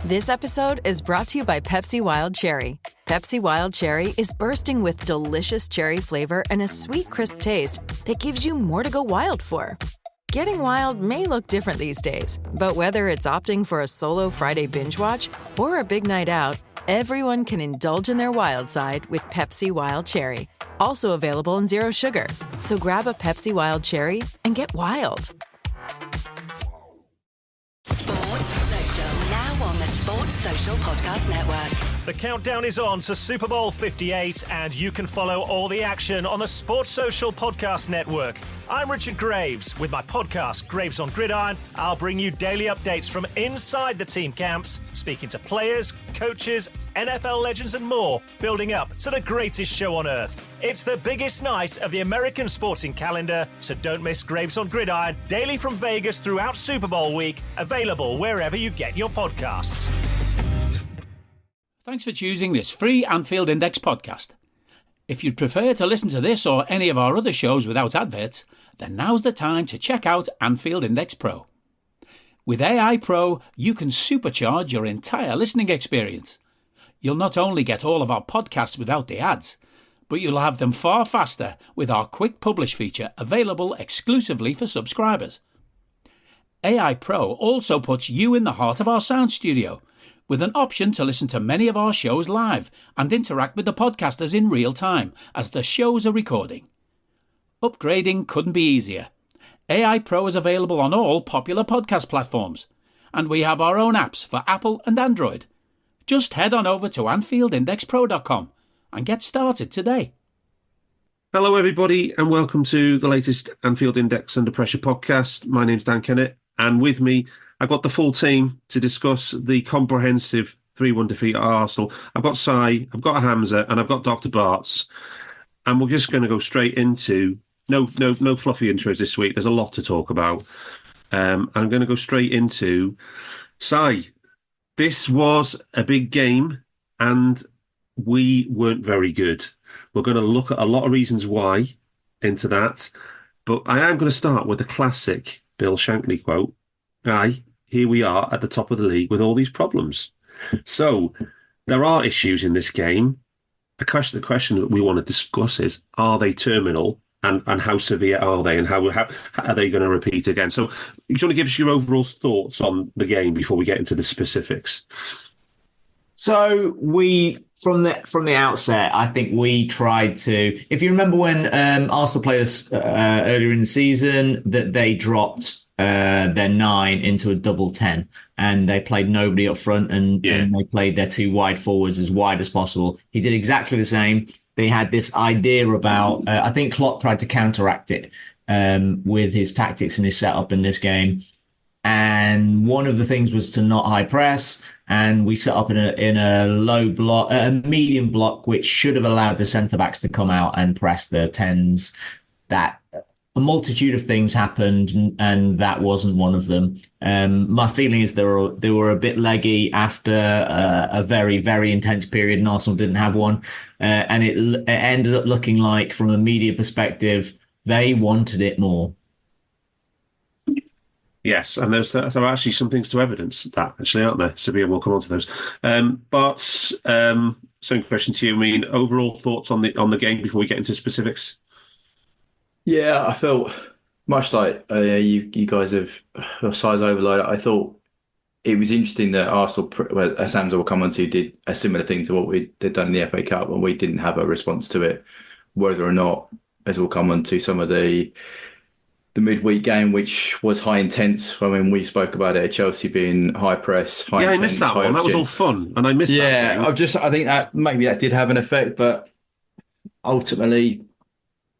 This episode is brought to you by Pepsi Wild Cherry. Pepsi Wild Cherry is bursting with delicious cherry flavor and a sweet, crisp taste that gives you more to go wild for. Getting wild may look different these days, but whether it's opting for a solo Friday binge watch or a big night out, everyone can indulge in their wild side with Pepsi Wild Cherry. Also available in Zero Sugar. So grab a Pepsi Wild Cherry and get wild. Sports Social, now on the Sports Social Podcast Network. The countdown is on to Super Bowl 58, and you can follow all the action on the Sports Social Podcast Network. I'm Richard Graves. With my podcast, Graves on Gridiron, I'll bring you daily updates from inside the team camps, speaking to players, coaches, NFL legends and more, building up to the greatest show on earth. It's the biggest night of the American sporting calendar, so don't miss Graves on Gridiron, daily from Vegas throughout Super Bowl week, available wherever you get your podcasts. Thanks for choosing this free Anfield Index podcast. If you'd prefer to listen to this or any of our other shows without adverts, then now's the time to check out Anfield Index Pro. With AI Pro, you can supercharge your entire listening experience. You'll not only get all of our podcasts without the ads, but you'll have them far faster with our Quick Publish feature available exclusively for subscribers. AI Pro also puts you in the heart of our sound studio, with an option to listen to many of our shows live and interact with the podcasters in real time as the shows are recording. Upgrading couldn't be easier. AI Pro is available on all popular podcast platforms, and we have our own apps for Apple and Android. Just head on over to AnfieldIndexPro.com and get started today. Hello, everybody, and welcome to the latest Anfield Index Under Pressure podcast. My name's Dan Kennett, and with me, I've got the full team to discuss the comprehensive 3-1 defeat at Arsenal. I've got Sai, I've got Hamzah, and I've got Dr Barts, and we're just going to go straight into no fluffy intros this week. There's a lot to talk about. I'm going to go straight into Sai. This was a big game, and we weren't very good. We're going to look at a lot of reasons why into that, but I am going to start with the classic Bill Shankly quote. Aye, here we are at the top of the league with all these problems. So there are issues in this game. The question that we want to discuss is, are they terminal, and how severe are they, and how are they going to repeat again? So you want to give us your overall thoughts on the game before we get into the specifics? So from the outset, I think we tried to, if you remember when Arsenal played us earlier in the season, that they dropped their 9 into a double 10, and they played nobody up front, and they played their 2 wide forwards as wide as possible. He did exactly the same. They had this idea about, I think Klopp tried to counteract it with his tactics and his setup in this game. And one of the things was to not high press, and we set up in a low block, a medium block, which should have allowed the centre backs to come out and press the 10s. That a multitude of things happened, and that wasn't one of them. My feeling is they were a bit leggy after a very, very intense period, and Arsenal didn't have one. And it ended up looking like, from a media perspective, they wanted it more. Yes, and there are actually some things to evidence that, actually, aren't there? So we'll come on to those. But same question to you. I mean, overall thoughts on the game before we get into specifics? Yeah, I felt much like you guys have size overload. I thought it was interesting that Arsenal, as Hamzah will come on to, did a similar thing to what we did done in the FA Cup, and we didn't have a response to it. Whether or not, as we'll come on to, some of the midweek game, which was high intense. I mean, we spoke about it at Chelsea being high press, high intense. I missed that one. That was all fun, and I missed that. Yeah, I think that maybe that did have an effect, but ultimately,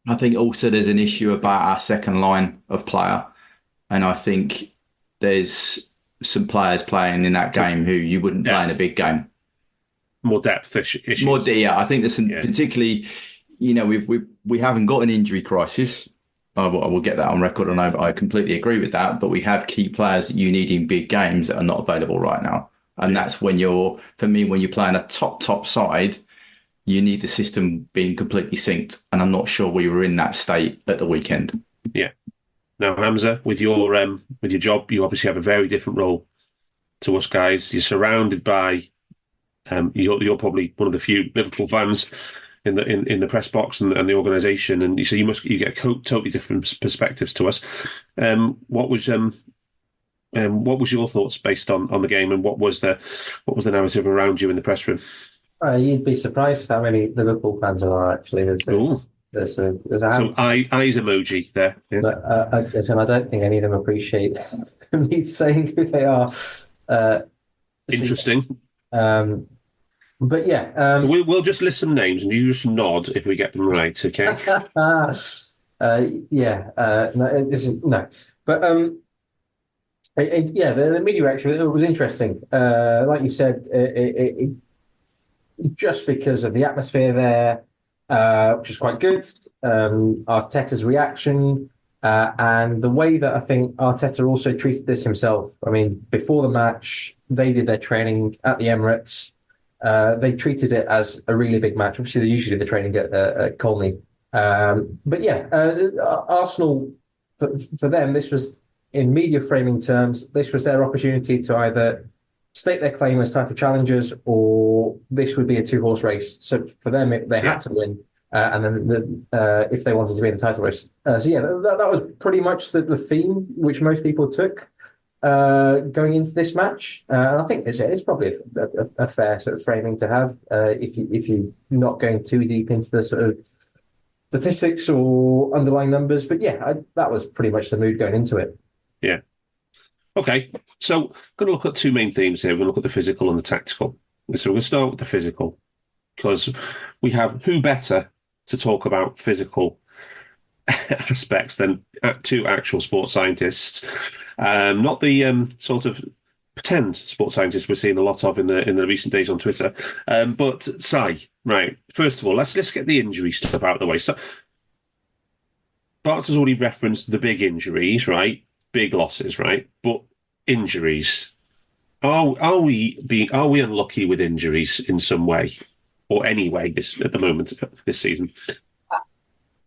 I think also there's an issue about our second line of player, and I think there's some players playing in that game who you wouldn't play in a big game. More depth issues. I think there's some particularly, we haven't got an injury crisis. I will get that on record, and I completely agree with that. But we have key players that you need in big games that are not available right now. And that's when you're playing a top side, you need the system being completely synced. And I'm not sure we were in that state at the weekend. Yeah. Now, Hamzah, with your job, you obviously have a very different role to us guys. You're surrounded by, you're probably one of the few Liverpool fans in the press box and the organisation, and you get totally different perspectives to us. What was your thoughts based on the game, and what was the narrative around you in the press room? You'd be surprised how many Liverpool fans there are actually. There's so eyes emoji there. Yeah. But I don't think any of them appreciate me saying who they are. Interesting. But yeah, so we'll just list some names, and you just nod if we get them right. Okay. No. But the media reaction, it was interesting. Like you said, it just because of the atmosphere there, which is quite good. Arteta's reaction, and the way that I think Arteta also treated this himself. I mean, before the match, they did their training at the Emirates. They treated it as a really big match. Obviously, they usually do the training at Colney. But yeah, Arsenal, for them, this was, in media framing terms, this was their opportunity to either state their claim as title challengers, or this would be a two-horse race. So for them, they had to win, and then if they wanted to be in the title race. That was pretty much the theme which most people took going into this match. And I think it's probably a fair sort of framing to have if you're not going too deep into the sort of statistics or underlying numbers. But yeah, that was pretty much the mood going into it. Yeah. Okay, so I'm going to look at two main themes here. We're going to look at the physical and the tactical. So we're going to start with the physical, because we have who better to talk about physical aspects than two actual sports scientists, not the sort of pretend sports scientists we're seeing a lot of in the recent days on Twitter. But Si, right, first of all, let's get the injury stuff out of the way. So Barts has already referenced the big injuries, right? Big losses, right? But injuries, are we unlucky with injuries in some way or any way at the moment this season?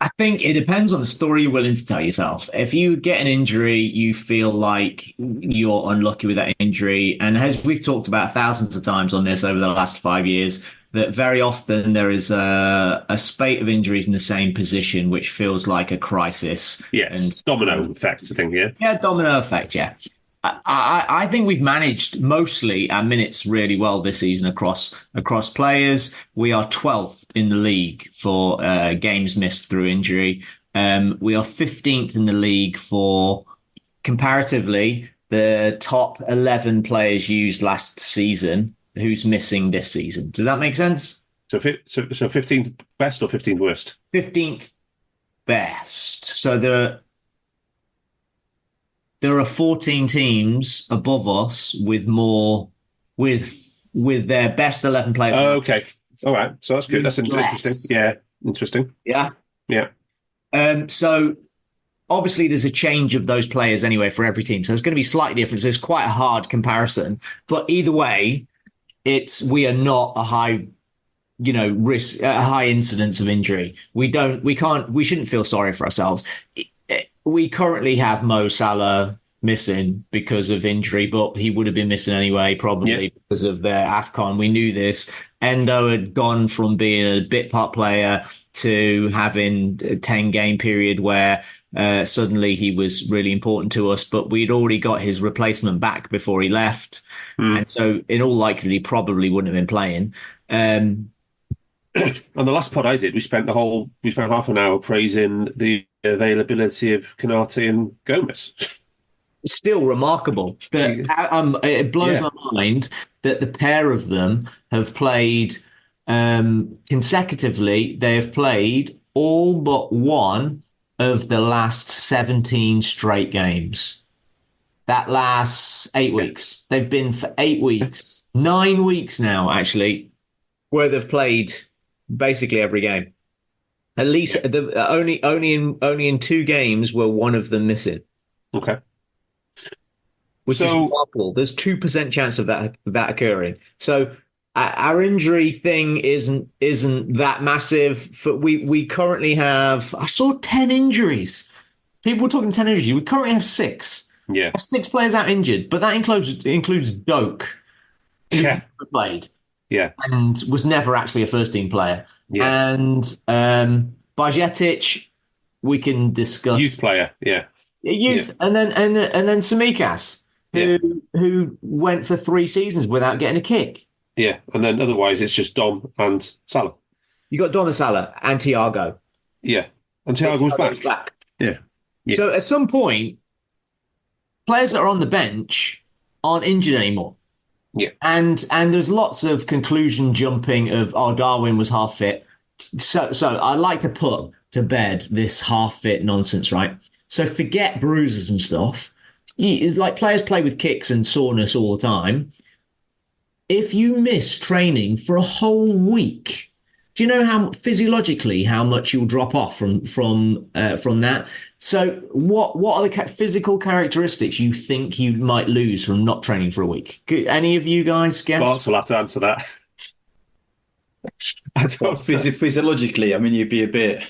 I think it depends on the story you're willing to tell yourself. If you get an injury, you feel like you're unlucky with that injury. And as we've talked about thousands of times on this over the last 5 years, that very often there is a spate of injuries in the same position, which feels like a crisis. Yes, and domino effect, I think, yeah. Yeah, domino effect, yeah. I think we've managed mostly our minutes really well this season across players. We are 12th in the league for games missed through injury. We are 15th in the league for, comparatively, the top 11 players used last season who's missing this season. Does that make sense? So 15th best or 15th worst? 15th best. So there are 14 teams above us with more with their best 11 players. Oh, okay. All right. So that's good. That's interesting. Yeah. Interesting. Yeah. Yeah. So obviously there's a change of those players anyway for every team. So it's going to be slightly different. So it's quite a hard comparison. But either way, we are not a high, risk, a high incidence of injury. We shouldn't feel sorry for ourselves. We currently have Mo Salah missing because of injury, but he would have been missing anyway, probably because of their AFCON. We knew this. Endo had gone from being a bit part player to having a 10-game period where suddenly he was really important to us, but we'd already got his replacement back before he left. And so in all likelihood, he probably wouldn't have been playing. On the last pod I did, we spent half an hour praising the availability of Konate and Gomez. Still remarkable. It blows my mind that the pair of them have played consecutively. They have played all but one of the last 17 straight games. That lasts 8 weeks. They've been for 8 weeks, 9 weeks now, actually, where they've played basically every game. At least only in 2 games were one of them missing. Okay. Which is remarkable. There's 2% chance of that occurring. So our injury thing isn't that massive. We currently have, I saw 10 injuries. People were talking 10 injuries. We currently have 6. Yeah. 6 players out injured, but that includes Doak, who Yeah. never played Yeah. and was never actually a first team player. Yeah. And Bajcetic, we can discuss. Youth player. Yeah. Youth, Yeah. and then Tsimikas, who went for 3 seasons without getting a kick. Yeah. And then otherwise it's just Dom and Salah. You got Dom and Salah and Thiago. Yeah. And Thiago was back. Yeah. Yeah. So at some point, players that are on the bench aren't injured anymore. Yeah. And there's lots of conclusion jumping of, Darwin was half fit. So I like to put to bed this half fit nonsense, right? So forget bruises and stuff. Like players play with kicks and soreness all the time. If you miss training for a whole week, do you know how physiologically how much you'll drop off from that? So what are the physical characteristics you think you might lose from not training for a week? Could any of you guys guess? Barts will have to answer that. I don't physiologically. I mean, you'd be a bit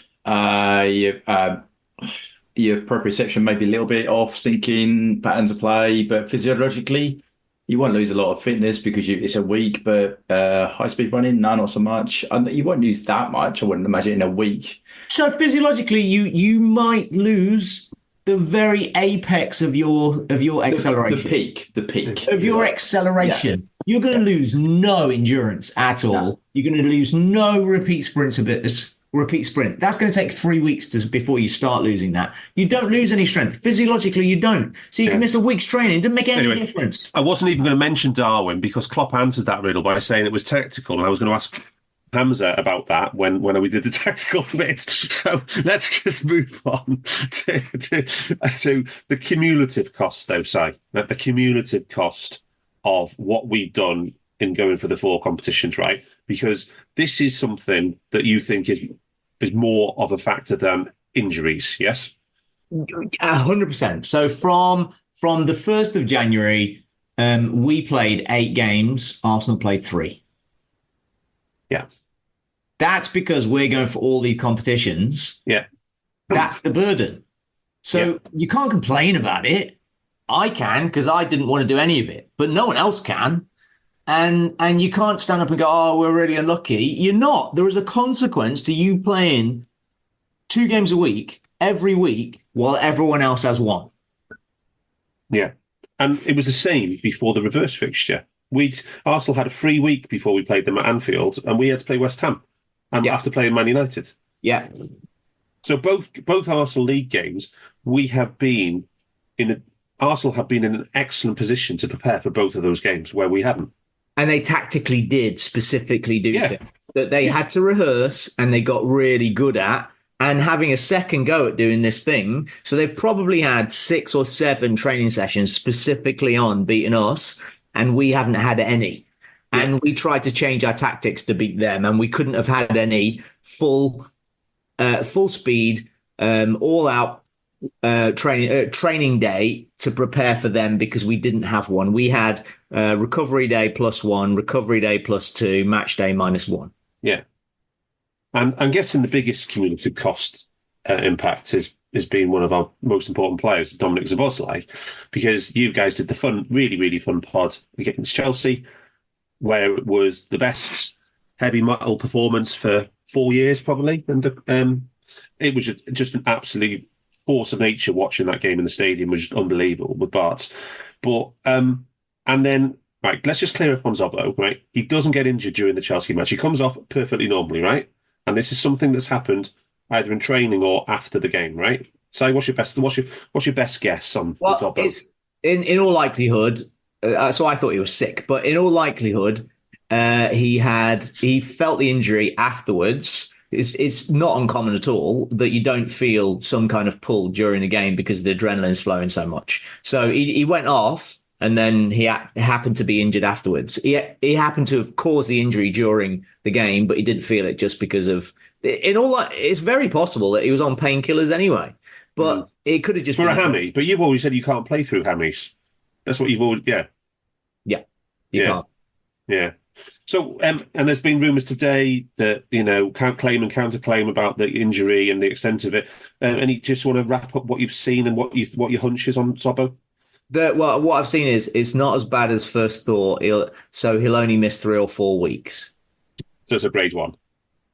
your proprioception may be a little bit off, sinking patterns of play, but physiologically, you won't lose a lot of fitness because it's a week. But high speed running, no, not so much. And you won't lose that much. I wouldn't imagine in a week. So physiologically, you might lose the very apex of your acceleration, the peak of your acceleration. Yeah. You're going to lose no endurance at all. No. You're going to lose no repeat sprint. That's going to take 3 weeks before you start losing that. You don't lose any strength. Physiologically, you don't. So you can miss a week's training. It doesn't make any difference. I wasn't even going to mention Darwin because Klopp answered that riddle by saying it was tactical. And I was going to ask Hamzah about that when we did the tactical bit. So let's just move on to the cumulative cost, though, the cumulative cost of what we've done in going for the 4 competitions, right? Because this is something that you think is more of a factor than injuries, yes? 100%. So from the 1st of January, we played 8 games. Arsenal played 3. Yeah. That's because we're going for all the competitions. Yeah. That's the burden. So you can't complain about it. I can because I didn't want to do any of it, but no one else can. And you can't stand up and go, oh, we're really unlucky. You're not. There is a consequence to you playing 2 games a week, every week, while everyone else has 1. Yeah. And it was the same before the reverse fixture. Arsenal had a free week before we played them at Anfield, and we had to play West Ham after playing Man United. Yeah. So both Arsenal league games, Arsenal have been in an excellent position to prepare for both of those games where we hadn't. And they tactically did specifically do things that they had to rehearse and they got really good at, and having a second go at doing this thing. So they've probably had 6 or 7 training sessions specifically on beating us, and we haven't had any. Yeah. And we tried to change our tactics to beat them, and we couldn't have had any full speed, all out training day to prepare for them because we didn't have one. We had recovery day +1, recovery day +2, match day -1. Yeah. And I'm guessing the biggest cumulative cost impact is being one of our most important players, Dominic Szobo, because you guys did the really, really fun pod against Chelsea, where it was the best heavy metal performance for 4 years, probably. And it was just an absolute force of nature watching that game in the stadium. Was just unbelievable with Barts. But and then let's just clear up on Szobo, right? He doesn't get injured during the Chelsea match. He comes off perfectly normally, right? And this is something that's happened either in training or after the game, right? So what's your best guess on Szobo? It's in all likelihood. So I thought he was sick, but in all likelihood, he felt the injury afterwards. It's not uncommon at all that you don't feel some kind of pull during the game because the adrenaline's flowing so much. So he went off, and then he happened to be injured afterwards. He happened to have caused the injury during the game, but he didn't feel it just because of. It's very possible that he was on painkillers anyway, but it could have just been a hammy. But you've always said you can't play through hammies. That's what you've always you can't. Yeah. So, and there's been rumours today that, can't claim and counterclaim about the injury and the extent of it. And you just want to wrap up what you've seen and what your hunch is on Szobo? What I've seen is it's not as bad as first thought. He'll only miss 3 or 4 weeks. So it's a grade 1.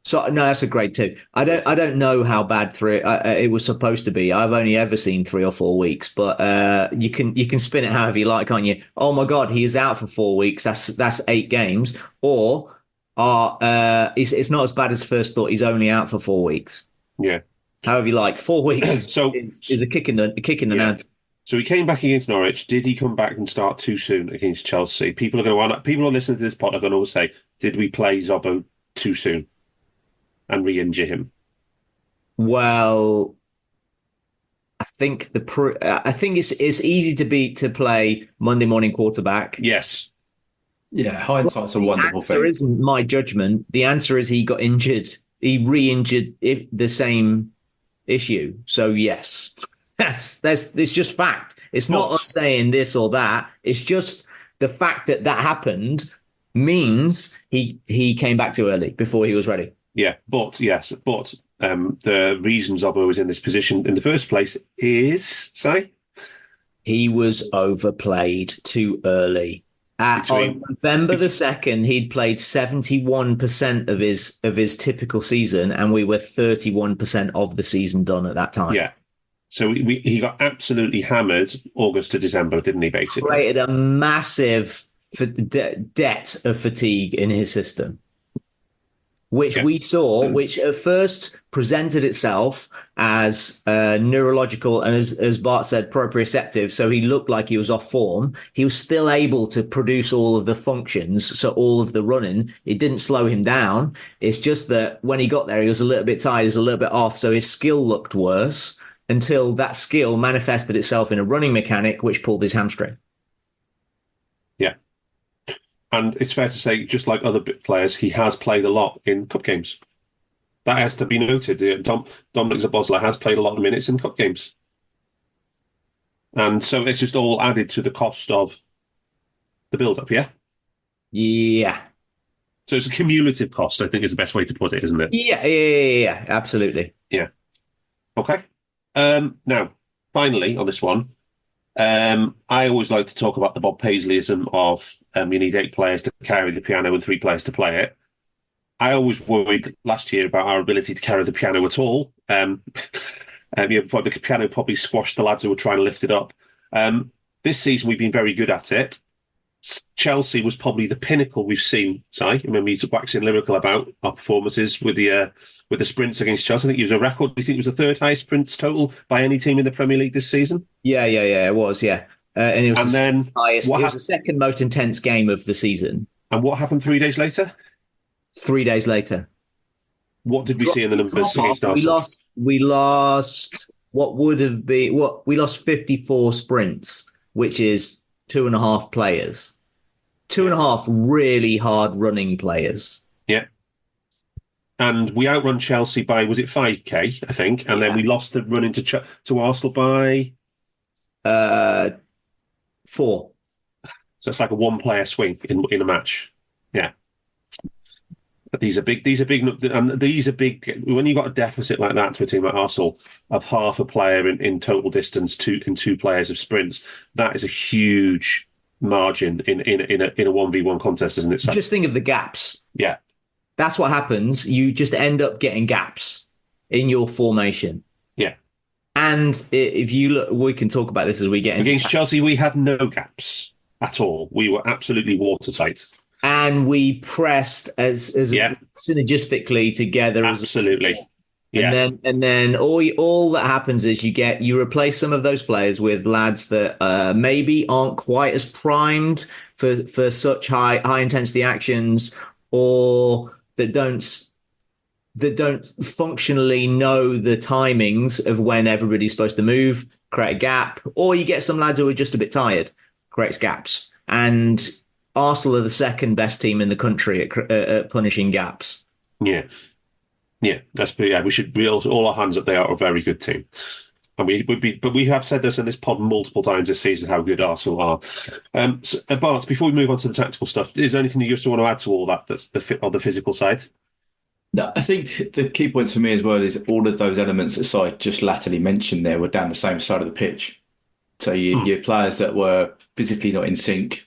So no, that's a grade 2. I don't know how bad it was supposed to be. I've only ever seen 3 or 4 weeks, but you can spin it however you like, can't you? Oh my God, he is out for 4 weeks. That's 8 games. Or it's not as bad as first thought. He's only out for 4 weeks. Yeah. However you like. 4 weeks is a kick in the nads. So he came back against Norwich. Did he come back and start too soon against Chelsea? People are listening to this pod are going to always say, did we play Szobo too soon and re-injure him? Well, I think it's easy to play Monday morning quarterback. Yes. Yeah, hindsight's a wonderful thing. The answer isn't my judgment. The answer is he got injured. He re-injured the same issue. So yes. It's just fact. It's not us saying this or that. It's just the fact that happened means he came back too early before he was ready. Yeah, but the reason Szobo was in this position in the first place is, he was overplayed too early. On November the 2nd, he'd played 71% of his typical season, and we were 31% of the season done at that time. Yeah. So he got absolutely hammered August to December, didn't he, basically? Created a massive debt of fatigue in his system, which we saw, which at first presented itself as neurological and, as Bart said, proprioceptive. So he looked like he was off form. He was still able to produce all of the functions, so all of the running. It didn't slow him down. It's just that when he got there, he was a little bit tired, he was a little bit off, so his skill looked worse, until that skill manifested itself in a running mechanic, which pulled his hamstring. Yeah. And it's fair to say, just like other players, he has played a lot in cup games. That has to be noted. Dominic Szoboszlai has played a lot of minutes in cup games. And so it's just all added to the cost of the build-up, yeah? Yeah. So it's a cumulative cost, I think is the best way to put it, isn't it? Yeah, absolutely. Yeah. Okay. Now, finally, on this one, I always like to talk about the Bob Paisleyism of you need 8 players to carry the piano and 3 players to play it. I always worried last year about our ability to carry the piano at all. The piano probably squashed the lads who were trying to lift it up. This season, we've been very good at it. Chelsea was probably the pinnacle we've seen. I remember you waxing lyrical about our performances with the sprints against Chelsea. I think it was a record. Do you think it was the 3rd highest sprints total by any team in the Premier League this season? Yeah, it was. Yeah, and it was the the second most intense game of the season. And what happened 3 days later? 3 days later, what did we see in the numbers against Arsenal? We lost. We lost 54 sprints, which is 2.5 players. 2.5 really hard running players. Yeah. And we outrun Chelsea by, was it 5K, I think? And then we lost the run into Arsenal by 4. So it's like a 1-player swing in a match. Yeah. But these are big, and these are big. When you've got a deficit like that to a team like Arsenal of half a player in total distance, 2 players of sprints, that is a huge margin in a 1v1 contest, isn't it? Just think of the gaps. Yeah. That's what happens. You just end up getting gaps in your formation. Yeah. And if you look, we can talk about this as we get into against Chelsea, we had no gaps at all. We were absolutely watertight. And we pressed as synergistically together. Absolutely. Yeah. And then all that happens is you replace some of those players with lads that maybe aren't quite as primed for such high intensity actions, or that don't functionally know the timings of when everybody's supposed to move, create a gap, or you get some lads who are just a bit tired, creates gaps. And Arsenal are the second best team in the country at punishing gaps. Yeah. Yeah, we should be all our hands up. They are a very good team, and we have said this in this pod multiple times this season how good Arsenal are. Bart, before we move on to the tactical stuff, is there anything you just want to add to all that on the physical side? No, I think the key points for me as well is all of those elements that Si just latterly mentioned there were down the same side of the pitch. So your players that were physically not in sync,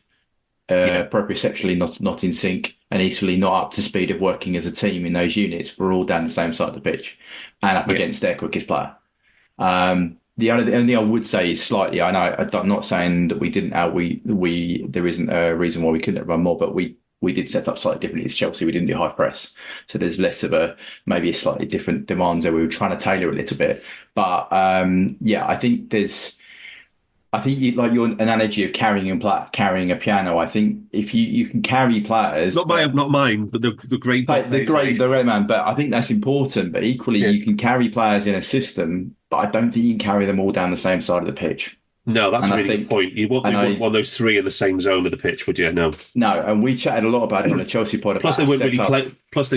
proprioceptually not in sync, and equally not up to speed of working as a team in those units were all down the same side of the pitch and up against their quickest player. The only thing I would say is slightly, I know I'm not saying that we didn't there isn't a reason why we couldn't have run more, but we did set up slightly differently as Chelsea. We didn't do high press. So there's less of maybe a slightly different demands there. We were trying to tailor a little bit. But I think like your analogy of carrying a piano. I think if you can carry players, not mine, but the great man. But I think that's important. But equally, you can carry players in a system, but I don't think you can carry them all down the same side of the pitch. No, that's a really good point. You wouldn't want one of those three in the same zone of the pitch, would you? No, and we chatted a lot about it on the Chelsea pod. Plus, they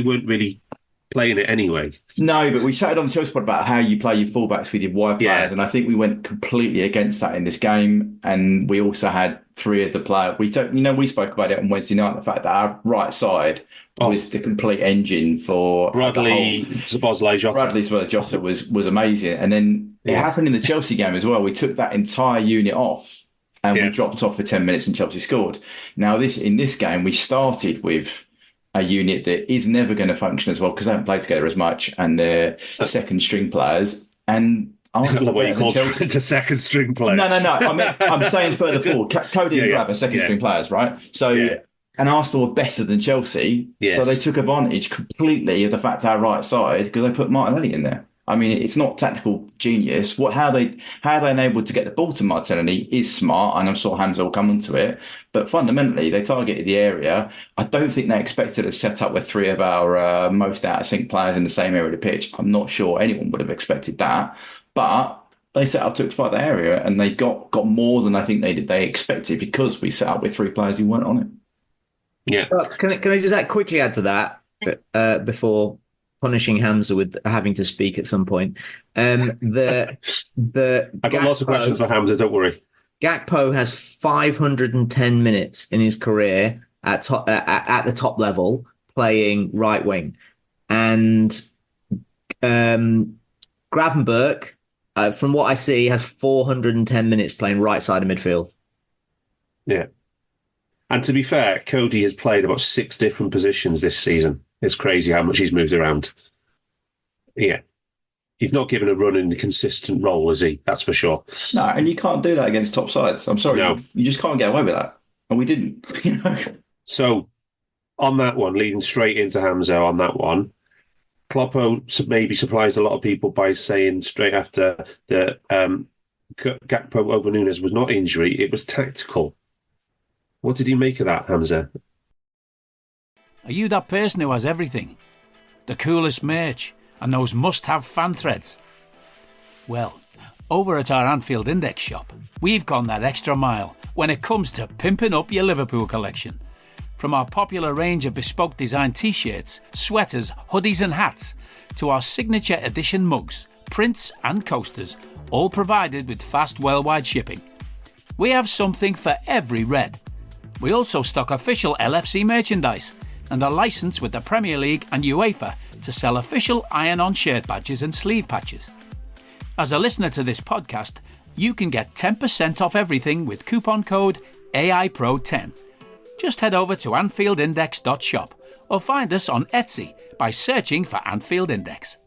weren't really playing it anyway. No, but we chatted on the Chelsea pod about how you play your fullbacks with your wide players, and I think we went completely against that in this game. And we also had three of the players. We spoke about it on Wednesday night. The fact that our right side was the complete engine for Bradley Jota was amazing, and then it happened in the Chelsea game as well. We took that entire unit off, and we dropped off for 10 minutes, and Chelsea scored. Now, in this game, we started with a unit that is never going to function as well because they haven't played together as much, and they're second string players. And I love what you call Trent a second string player. No. I mean, I'm saying further forward. Cody and Grab are second string players, right? So, and Arsenal were better than Chelsea, so they took advantage completely of the fact our right side because they put Martinelli in there. I mean, it's not tactical genius. How they enabled to get the ball to Martinelli is smart, and I'm sure Hamzah will come onto it. But fundamentally, they targeted the area. I don't think they expected to set up with three of our most out of sync players in the same area of the pitch. I'm not sure anyone would have expected that, but they set up to exploit the area, and they got more than I think they expected because we set up with three players who weren't on it. Yeah. Well, can I just quickly add to that before punishing Hamzah with having to speak at some point? I've got lots of questions for Hamzah, don't worry. Gakpo has 510 minutes in his career at the top level playing right wing. And Gravenberch, from what I see, has 410 minutes playing right side of midfield. Yeah. And to be fair, Cody has played about 6 different positions this season. It's crazy how much he's moved around. Yeah. He's not given a run in a consistent role, is he? That's for sure. No, and you can't do that against top sides. I'm sorry. No. You just can't get away with that. And we didn't. So, on that one, leading straight into Hamzah on that one, Kloppo maybe surprised a lot of people by saying straight after that Gakpo over Nunez was not injury, it was tactical. What did you make of that, Hamzah? Are you that person who has everything? The coolest merch and those must-have fan threads? Well, over at our Anfield Index shop, we've gone that extra mile when it comes to pimping up your Liverpool collection. From our popular range of bespoke design t-shirts, sweaters, hoodies and hats, to our signature edition mugs, prints and coasters, all provided with fast worldwide shipping. We have something for every red. We also stock official LFC merchandise and are licensed with the Premier League and UEFA to sell official iron-on shirt badges and sleeve patches. As a listener to this podcast, you can get 10% off everything with coupon code AIPRO10. Just head over to AnfieldIndex.shop or find us on Etsy by searching for Anfield Index.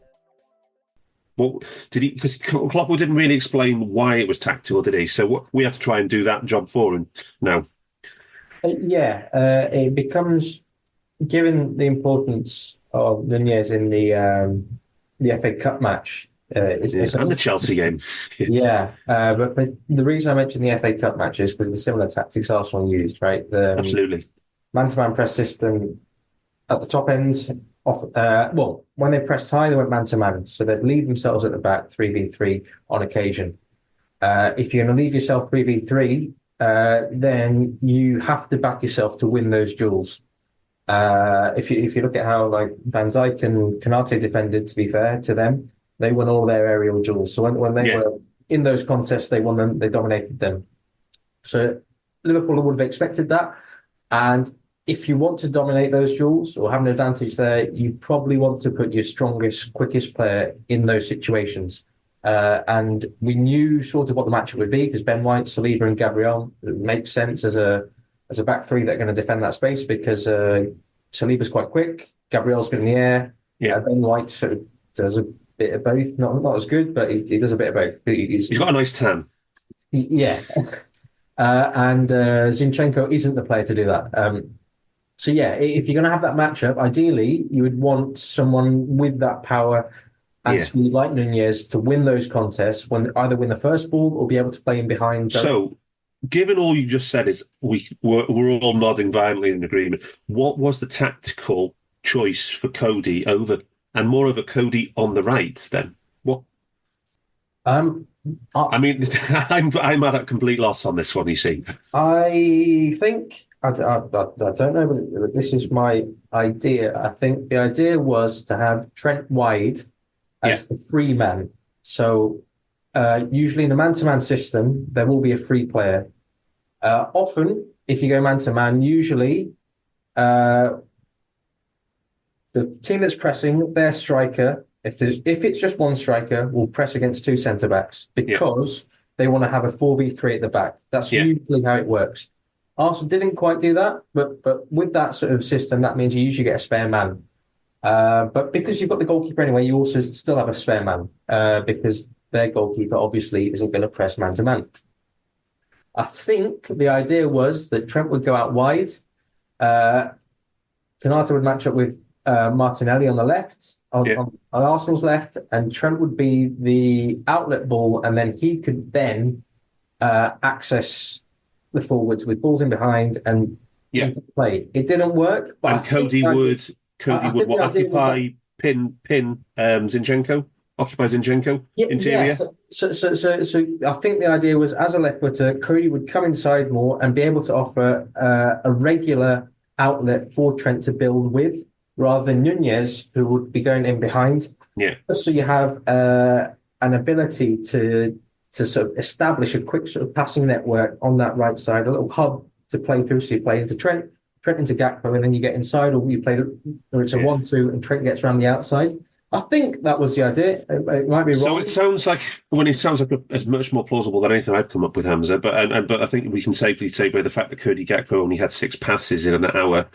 Well, did he? Because Kloppo didn't really explain why it was tactical, did he? So we have to try and do that job for him now. It becomes, given the importance of Nunez in the FA Cup match, and the Chelsea game. But the reason I mentioned the FA Cup match is because of the similar tactics Arsenal used, right? Absolutely. Man-to-man press system at the top end. When they pressed high, they went man-to-man. So they'd leave themselves at the back, 3v3 on occasion. If you're going to leave yourself 3v3, then you have to back yourself to win those duels. If you look at how like Van Dijk and Konate defended, to be fair to them, they won all their aerial duels. So when they were in those contests, they won them, they dominated them. So Liverpool would have expected that. And if you want to dominate those duels or have an advantage there, you probably want to put your strongest, quickest player in those situations. And we knew sort of what the matchup would be because Ben White, Saliba, and Gabriel makes sense as a back three that are going to defend that space because Saliba's quite quick, Gabriel's good in the air. Yeah, Ben White sort of does a bit of both, not as good, but he does a bit of both. He's got a nice tan. Yeah. And Zinchenko isn't the player to do that. So yeah, if you're going to have that matchup, ideally you would want someone with that power and speed like Nunez to win those contests, either win the first ball or be able to play in behind. So, given all you just said, is we're all nodding violently in agreement. What was the tactical choice for Cody over Cody on the right then? What? I mean, I'm at a complete loss on this one. You see, I think I don't know, but this is my idea. I think the idea was to have Trent wide as the free man. So usually in a man-to-man system, there will be a free player. Often, if you go man-to-man, usually the team that's pressing, their striker, if it's just one striker, will press against two centre-backs because they want to have a 4v3 at the back. That's usually how it works. Arsenal didn't quite do that, but with that sort of system, that means you usually get a spare man. But because you've got the goalkeeper anyway, you also still have a spare man because their goalkeeper obviously isn't going to press man-to-man. I think the idea was that Trent would go out wide. Konate would match up with Martinelli on the left, on Arsenal's left, and Trent would be the outlet ball, and then he could then access the forwards with balls in behind and play. It didn't work. But and Cody would occupy pin Zinchenko? Occupy Zinchenko interior? Yeah. So I think the idea was, as a left footer, Cody would come inside more and be able to offer a regular outlet for Trent to build with, rather than Nunez, who would be going in behind. Yeah. So you have an ability to sort of establish a quick sort of passing network on that right side, a little hub to play through. So you play into Trent into Gakpo, and then you get inside, or it's a 1-2 and Trent gets around the outside. I think that was the idea. It might be wrong. So it sounds like it's much more plausible than anything I've come up with, Hamzah. But I think we can safely say by the fact that Cody Gakpo only had 6 passes in an hour,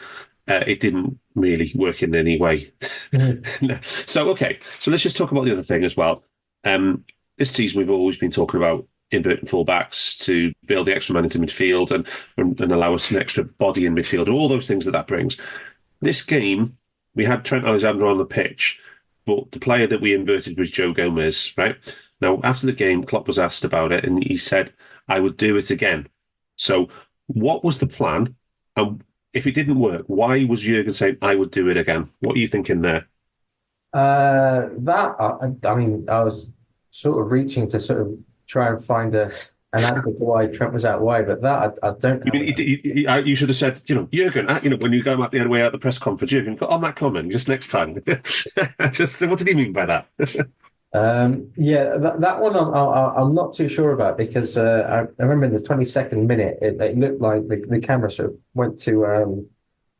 it didn't really work in any way. No. So let's just talk about the other thing as well. This season we've always been talking about inverting fullbacks to build the extra man into midfield and allow us an extra body in midfield and all those things that brings. This game, we had Trent Alexander on the pitch, but the player that we inverted was Joe Gomez, right? Now, after the game, Klopp was asked about it, and he said, I would do it again. So what was the plan? And if it didn't work, why was Jurgen saying, I would do it again? What are you thinking there? I was sort of reaching to sort of try and find an answer to why Trent was out wide, but that I don't know. You should have said, Jurgen, when you go out the other way out the press conference, Jurgen, got on that comment just next time. What did he mean by that? That one I'm not too sure about because I remember in the 22nd minute it looked like the camera sort of went to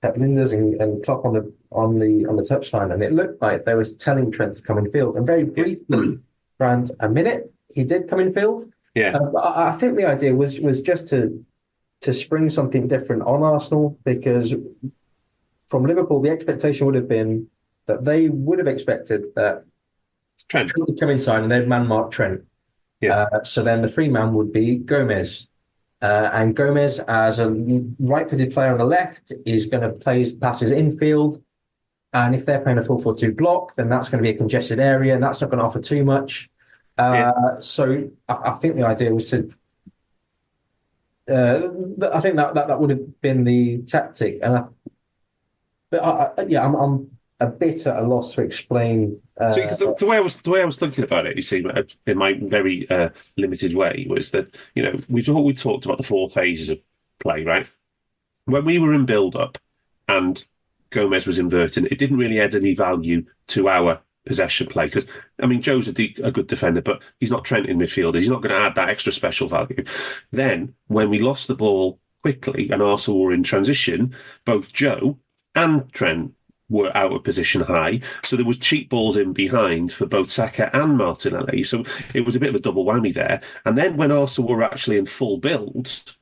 Pep Linders and Klopp on the touchline, and it looked like they was telling Trent to come in field, and very briefly around a minute he did come in field. But I think the idea was just to spring something different on Arsenal, because from Liverpool the expectation would have been that they would have expected that Trent would come inside and they'd man mark Trent. So then the free man would be Gomez. And Gomez, as a right-footed player on the left, is going to play passes infield. And if they're playing a 4-4-2 block, then that's going to be a congested area, and that's not going to offer too much. So I think the idea was to. I think that would have been the tactic, I'm a bit at a loss to explain. The way I was thinking about it, you see, in my very limited way, was that we talked about the 4 phases of play, right? When we were in build-up and Gomez was inverting, it didn't really add any value to our possession play, because Joe's a good defender, but he's not Trent in midfield. He's not going to add that extra special value. Then when we lost the ball quickly and Arsenal were in transition, both Joe and Trent were out of position high. So there was cheap balls in behind for both Saka and Martinelli. So it was a bit of a double whammy there. And then when Arsenal were actually in full build,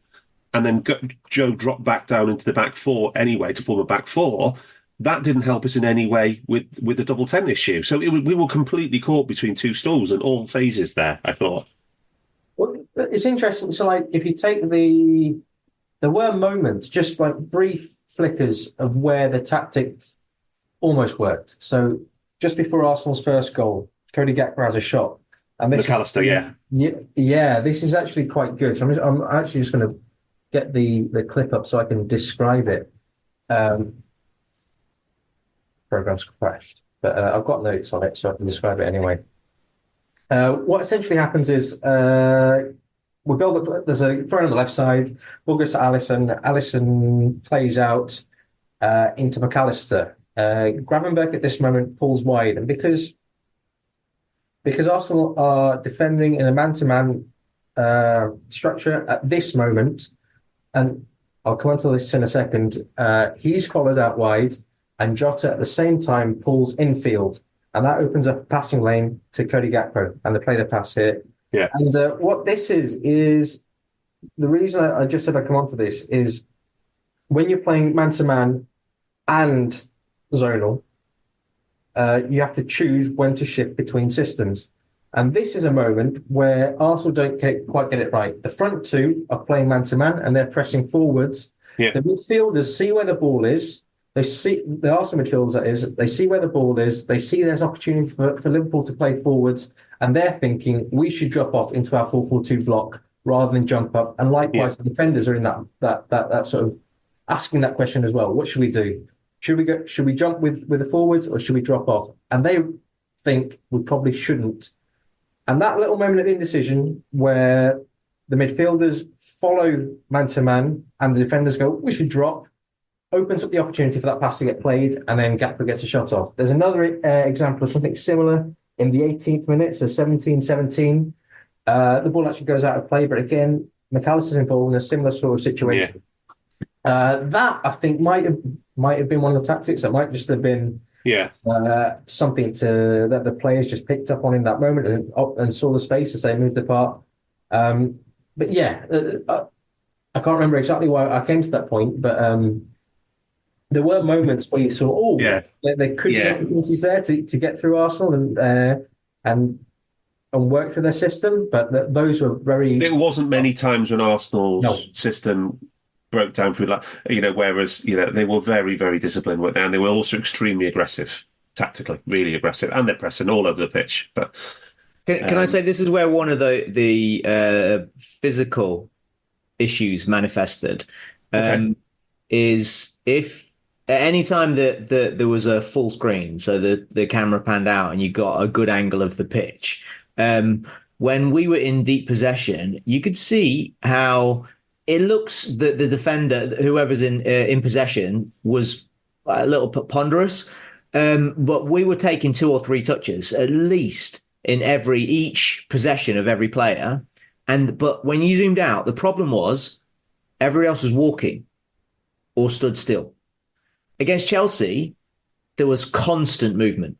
and then Joe dropped back down into the back four anyway to form a back four, that didn't help us in any way with the double 10 issue. So we were completely caught between two stools in all phases there, I thought. Well, it's interesting. So, like, if you take there were moments, just like brief flickers of where the tactic almost worked. So just before Arsenal's first goal, Cody Gakpo has a shot. And this McAllister, yeah, this is actually quite good. So I'm actually just going to get the clip up so I can describe it. Program's crashed, but I've got notes on it, so I can describe it anyway. What essentially happens is we build up. There's a throw on the left side. Ball goes to Alisson. Alisson plays out into McAllister. Gravenberch at this moment pulls wide, and because Arsenal are defending in a man-to-man structure at this moment, and I'll come on to this in a second, he's followed out wide, and Jota at the same time pulls infield, and that opens up a passing lane to Cody Gakpo, and they play the pass here. Yeah. And what this is the reason I just said I come on to this is when you're playing man-to-man and zonal, you have to choose when to shift between systems. And this is a moment where Arsenal don't quite get it right. The front two are playing man-to-man and they're pressing forwards. Yeah. The midfielders see where the ball is. They see the Arsenal midfielders, that is. They see where the ball is. They see there's opportunity for Liverpool to play forwards. And they're thinking we should drop off into our 4-4-2 block rather than jump up. And likewise, the defenders are in that sort of asking that question as well. What should we do? Should we jump with the forwards or should we drop off? And they think we probably shouldn't. And that little moment of indecision where the midfielders follow man-to-man and the defenders go, we should drop, opens up the opportunity for that pass to get played, and then Gakpo gets a shot off. There's another example of something similar in the 18th minute, so 17-17. The ball actually goes out of play, but again, McAllister's involved in a similar sort of situation. Yeah. That, I think, might have been one of the tactics. That might just have been something that the players just picked up on in that moment and saw the space as they moved apart. But yeah, I can't remember exactly why I came to that point, but there were moments where you saw, there could be opportunities there to get through Arsenal and work through their system, but those were very... It wasn't many times when Arsenal's system broke down through whereas they were very, very disciplined, and they were also extremely aggressive tactically, really aggressive, and they're pressing all over the pitch. But can I say this is where one of the physical issues manifested is if at any time that there was a full screen, so the camera panned out and you got a good angle of the pitch, when we were in deep possession, you could see how it looks that the defender, whoever's in possession, was a little ponderous, but we were taking 2 or 3 touches at least in each possession of every player. But when you zoomed out, the problem was everybody else was walking or stood still. Against Chelsea, there was constant movement.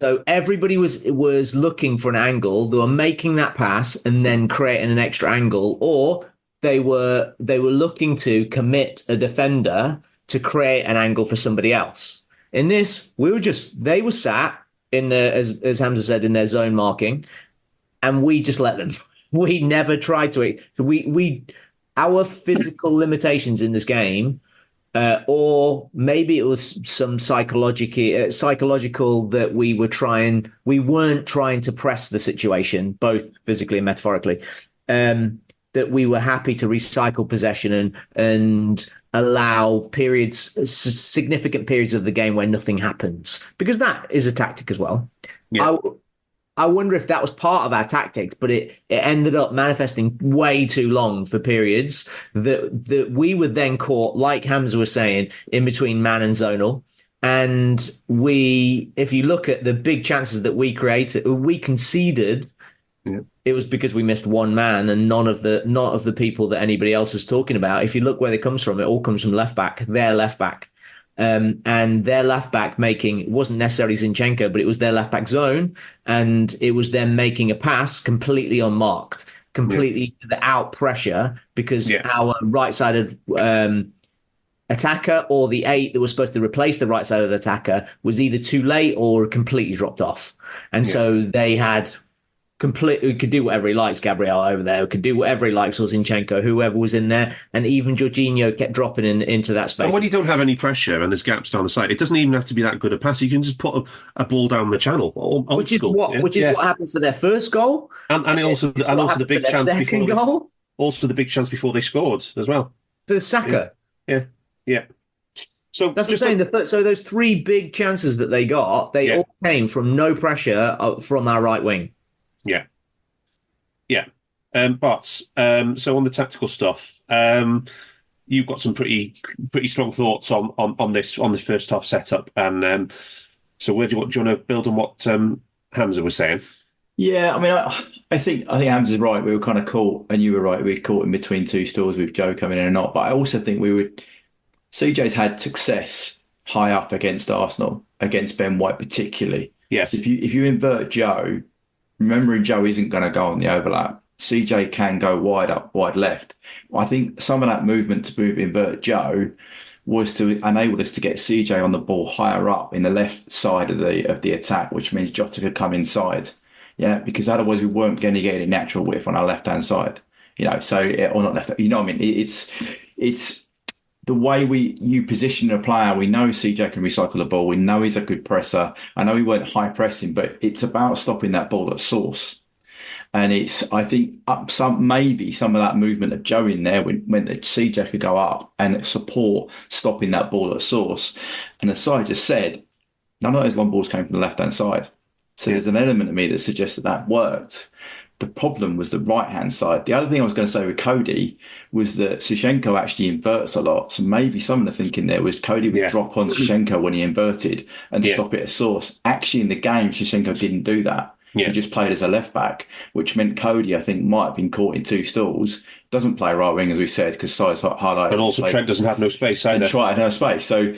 So everybody was looking for an angle. They were making that pass and then creating an extra angle, or they were looking to commit a defender to create an angle for somebody else. In this, they were sat in as Hamzah said, in their zone marking, and we just let them. We never tried to. Our physical limitations in this game, or maybe it was some psychological that we weren't trying to press the situation, both physically and metaphorically. That we were happy to recycle possession and allow significant periods of the game where nothing happens, because that is a tactic as well. Yeah. I wonder if that was part of our tactics, but it ended up manifesting way too long for periods that we were then caught, like Hamzah was saying, in between man and zonal. And if you look at the big chances that we created, we conceded. Yeah. It was because we missed one man and none of the people that anybody else is talking about. If you look where it comes from, it all comes from left back, their left back. and their left back it wasn't necessarily Zinchenko, but it was their left back zone, and it was them making a pass completely unmarked, completely without pressure, because our right-sided attacker or the 8 that was supposed to replace the right-sided attacker was either too late or completely dropped off. And so they had could do whatever he likes, Gabriel over there, could do whatever he likes, or Zinchenko, whoever was in there, and even Jorginho kept dropping into that space. And when you don't have any pressure and there's gaps down the side, it doesn't even have to be that good a pass. You can just put a ball down the channel, which is what happened for their first goal, and also the big chance second goal, also the big chance before they scored as well for the Saka. Yeah. So that's what I'm saying. So those 3 big chances that they got, they all came from no pressure from our right wing. But so on the tactical stuff, you've got some pretty strong thoughts on this first half setup, and so do you want to build on what Hamzah was saying? Yeah, I mean, I think Hamzah's right. We were kind of caught, and you were right. We were caught in between 2 stools with Joe coming in or not. But I also think CJ's had success high up against Arsenal, against Ben White particularly. Yes. If you invert Joe, remembering Joe isn't going to go on the overlap, CJ can go wide left. I think some of that movement to invert Joe was to enable us to get CJ on the ball higher up in the left side of the attack, which means Jota could come inside. Yeah, because otherwise we weren't going to get any natural width on our left hand side. Or not left. You know what I mean? It's the way you position a player. We know CJ can recycle the ball. We know he's a good presser. I know he weren't high pressing, but it's about stopping that ball at source. And I think maybe some of that movement of Joe in there meant that CJ could go up and support stopping that ball at source. And as I just said, none of those long balls came from the left-hand side. So there's an element of me that suggests that worked. The problem was the right-hand side. The other thing I was going to say with Cody was that Zinchenko actually inverts a lot. So maybe some of the thinking there was Cody would drop on Zinchenko when he inverted and stop it at source. Actually, in the game, Zinchenko didn't do that. He just played as a left-back, which meant Cody, I think, might have been caught in 2 stools. Doesn't play right wing, as we said, because size highlighted. And also Trent doesn't have no space either. And Trent had no space. So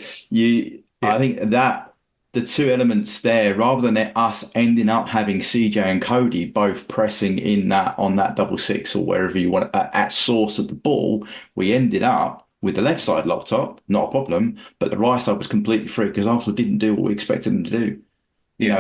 I think that the 2 elements there, rather than us ending up having CJ and Cody both pressing on that double 6 or wherever you want at source of the ball, we ended up with the left side locked up, not a problem, but the right side was completely free because Arsenal didn't do what we expected them to do.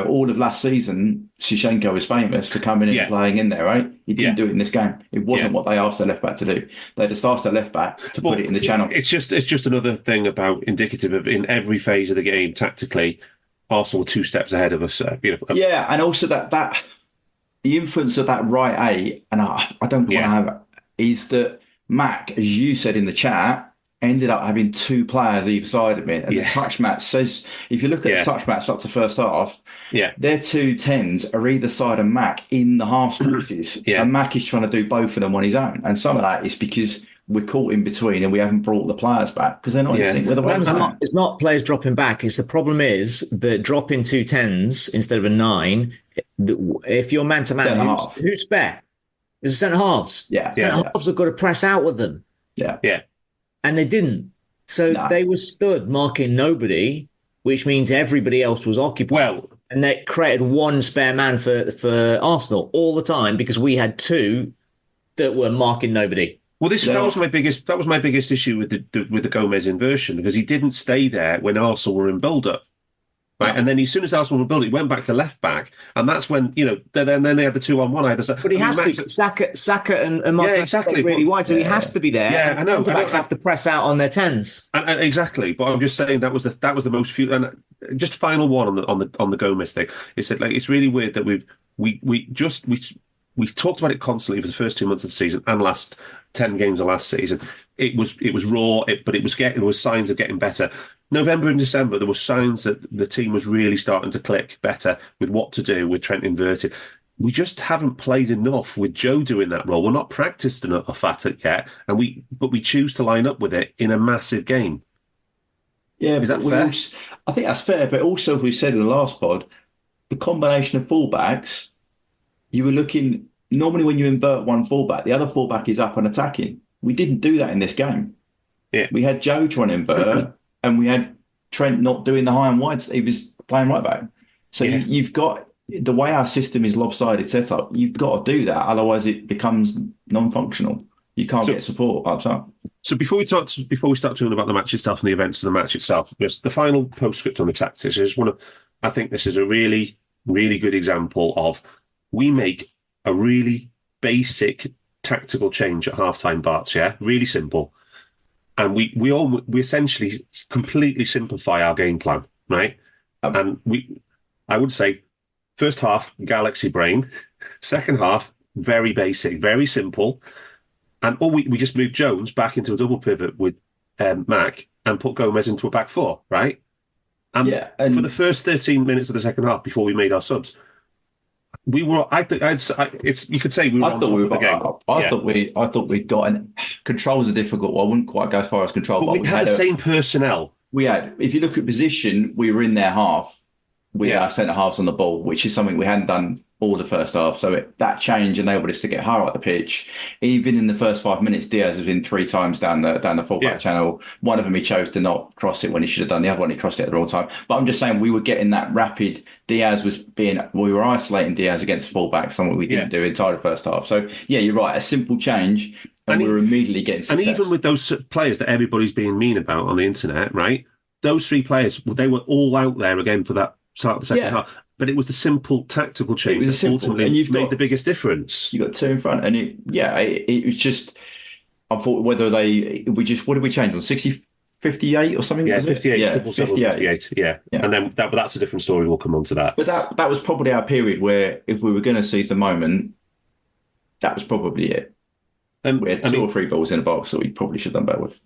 All of last season, Zinchenko was famous for coming in and playing in there, right? He didn't do it in this game. It wasn't what they asked their left back to do. They just asked their left back to put it in the channel. It's just another thing about indicative of in every phase of the game tactically, Arsenal were 2 steps ahead of us. And also that the influence of that right 8, and I don't want to have, is that Mac, as you said in the chat, ended up having 2 players either side of it. And the touch match says, if you look at the touch match up to first half, their 2 10s are either side of Mac in the half spaces. And Mac is trying to do both of them on his own. And some of that is because we're caught in between and we haven't brought the players back because they're not in sync with the way. It's not players dropping back. It's the problem is that dropping 2 10s instead of a 9, if you're man to man, who's spare? It's the centre halves. Centre halves have got to press out with them. And they didn't. So they were stood marking nobody, which means everybody else was occupied. And that created 1 spare man for Arsenal all the time because we had 2 that were marking nobody. Well, that was my biggest issue with the Gomez inversion because he didn't stay there when Arsenal were in build-up. Right, and then as soon as Arsenal were building, he went back to left back, and that's when then they had the 2-on-1 either side. But he has to. Saka and Martin exactly really wide, so he has to be there. Yeah, I know. Centre-backs have to press out on their 10s. And exactly, but I'm just saying that was the most few. And just final one on the Gomez thing is that it's really weird that we talked about it constantly for the first 2 months of the season and last 10 games of last season. It was raw, but it was signs of getting better. November and December, there were signs that the team was really starting to click better with what to do with Trent inverted. We just haven't played enough with Joe doing that role. We're not practiced enough at it yet, but we choose to line up with it in a massive game. Yeah, is that fair? I think that's fair, but also, as we said in the last pod, the combination of fullbacks, you were looking normally when you invert one fullback, the other fullback is up and attacking. We didn't do that in this game. Yeah, we had Joe trying to invert. And we had Trent not doing the high and wides. He was playing right back. So you've got the way our system is lopsided set up. You've got to do that, otherwise it becomes non-functional. You can't get support up top. So before we start talking about the match itself and the events of the match itself, just the final postscript on the tactics. I think this is a really, really good example of we make a really basic tactical change at halftime, Barts. Yeah, really simple, and we essentially completely simplify our game plan, right? And I would say, first half galaxy brain, second half very basic, very simple. And we just moved Jones back into a double pivot with Mac and put Gomez into a back four, right? And for the first 13 minutes of the second half, before we made our subs, we were. You could say we were on top of the game. I thought we'd gotten control's a difficult one. I wouldn't quite go as far as control, but we had the same personnel. We had. If you look at position, we were in their half with our centre halves on the ball, which is something we hadn't done all the first half. So that change enabled us to get higher up the pitch. Even in the first 5 minutes, Diaz has been 3 times down the fullback channel. One of them he chose to not cross it when he should have done. The other one he crossed it at the wrong time. But I'm just saying we were getting that rapid. We were isolating Diaz against fullback, something we didn't do entirely the first half. So yeah, you're right. A simple change, and we were immediately getting success. And even with those players that everybody's being mean about on the internet, right? Those 3 players, they were all out there again for that start of the second half. But it was the simple tactical change that ultimately made the biggest difference. You got 2 in front, and it was just. I thought what did we change on 58 or something? Yeah, 58, yeah, 58. Yeah. And then that's a different story. We'll come on to that. But that was probably our period where, if we were going to seize the moment, that was probably it. We had 2 or 3 balls in a box that we probably should have done better with.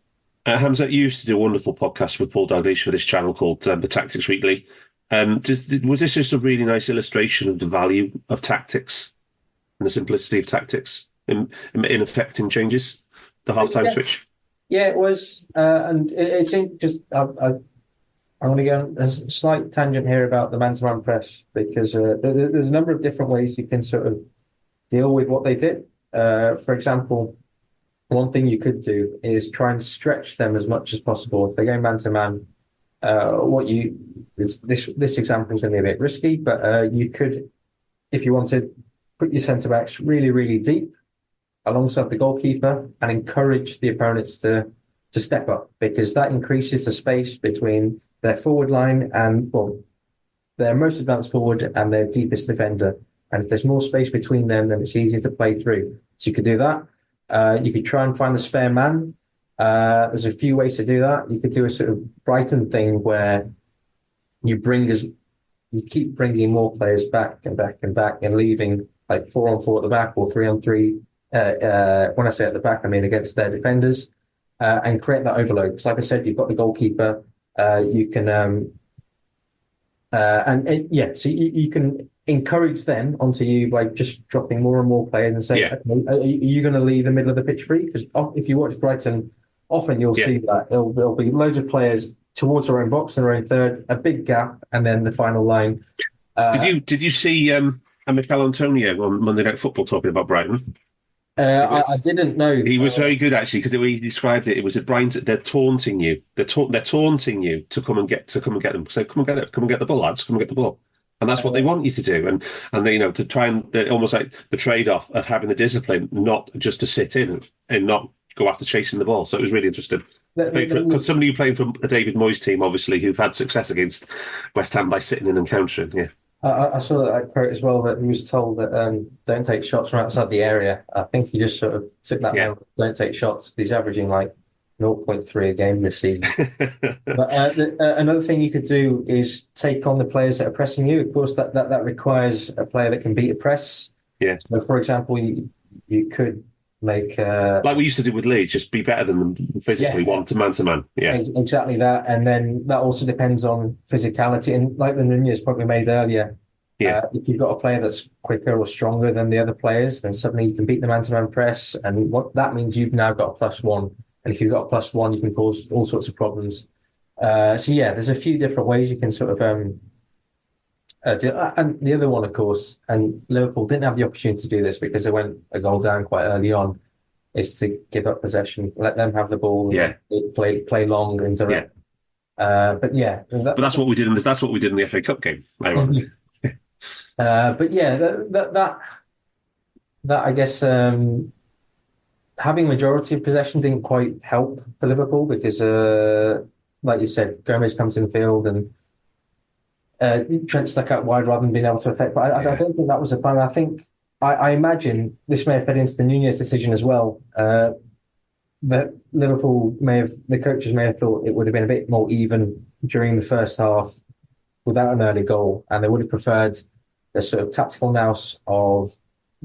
Hamzah, you used to do a wonderful podcast with Paul Dalglish for this channel called The Tactics Weekly. Was this just a really nice illustration of the value of tactics and the simplicity of tactics in affecting changes, the halftime switch? Yeah, it was. And it's just, I want to go on a slight tangent here about the man-to-man press, because there's a number of different ways you can sort of deal with what they did. For example, one thing you could do is try and stretch them as much as possible. If they're going man-to-man, this example is going to be a bit risky, but you could, if you wanted, put your centre backs really, really deep alongside the goalkeeper and encourage the opponents to step up, because that increases the space between their forward line and their most advanced forward and their deepest defender. And if there's more space between them, then it's easier to play through. So you could do that. You could try and find the spare man. There's a few ways to do that. You could do a sort of Brighton thing where you keep bringing more players back and back and back, and leaving like 4-on-4 at the back or 3-on-3. When I say at the back, I mean against their defenders, and create that overload. Because like I said, you've got the goalkeeper. You can, so you can encourage them onto you by just dropping more and more players and say, okay, are you going to leave the middle of the pitch free? Because if you watch Brighton, often you'll see that there'll be loads of players towards their own box and their own third, a big gap, and then the final line. Did you see Mikel Antonio on Monday Night Football talking about Brighton? I didn't know. He was very good, actually, because the way he described it, it was at Brighton. They're taunting you. They're taunting you to come and get them. So come and get the ball, lads. Come and get the ball. And that's what they want you to do. And they, to try and almost like the trade-off of having the discipline, not just to sit in and not go after chasing the ball. So it was really interesting. Because somebody who played from a David Moyes team, obviously, who've had success against West Ham by sitting in and countering. Yeah. I saw that quote as well, that he was told that don't take shots from outside the area. I think he just sort of took that down. Don't take shots. He's averaging like 0.3 a game this season. But another thing you could do is take on the players that are pressing you. Of course, that requires a player that can beat a press. Yeah. So, for example, you could make like we used to do with Leeds, just be better than them physically, man to man. Yeah, exactly that. And then that also depends on physicality. And like the Nunez point we made earlier, if you've got a player that's quicker or stronger than the other players, then suddenly you can beat the man-to-man press. And what that means, you've now got a +1. And if you've got a +1, you can cause all sorts of problems. There's a few different ways you can sort of do. And the other one, of course, and Liverpool didn't have the opportunity to do this because they went a goal down quite early on, is to give up possession, let them have the ball, play long and direct. But yeah, But that's what we did in this. That's what we did in the FA Cup game. Ironically. But yeah, that I guess having majority of possession didn't quite help for Liverpool because, like you said, Gomez comes in field and Trent stuck out wide rather than being able to affect. But I don't think that was the plan. I imagine this may have fed into the Nunez decision as well. That the coaches may have thought it would have been a bit more even during the first half without an early goal, and they would have preferred the sort of tactical nous of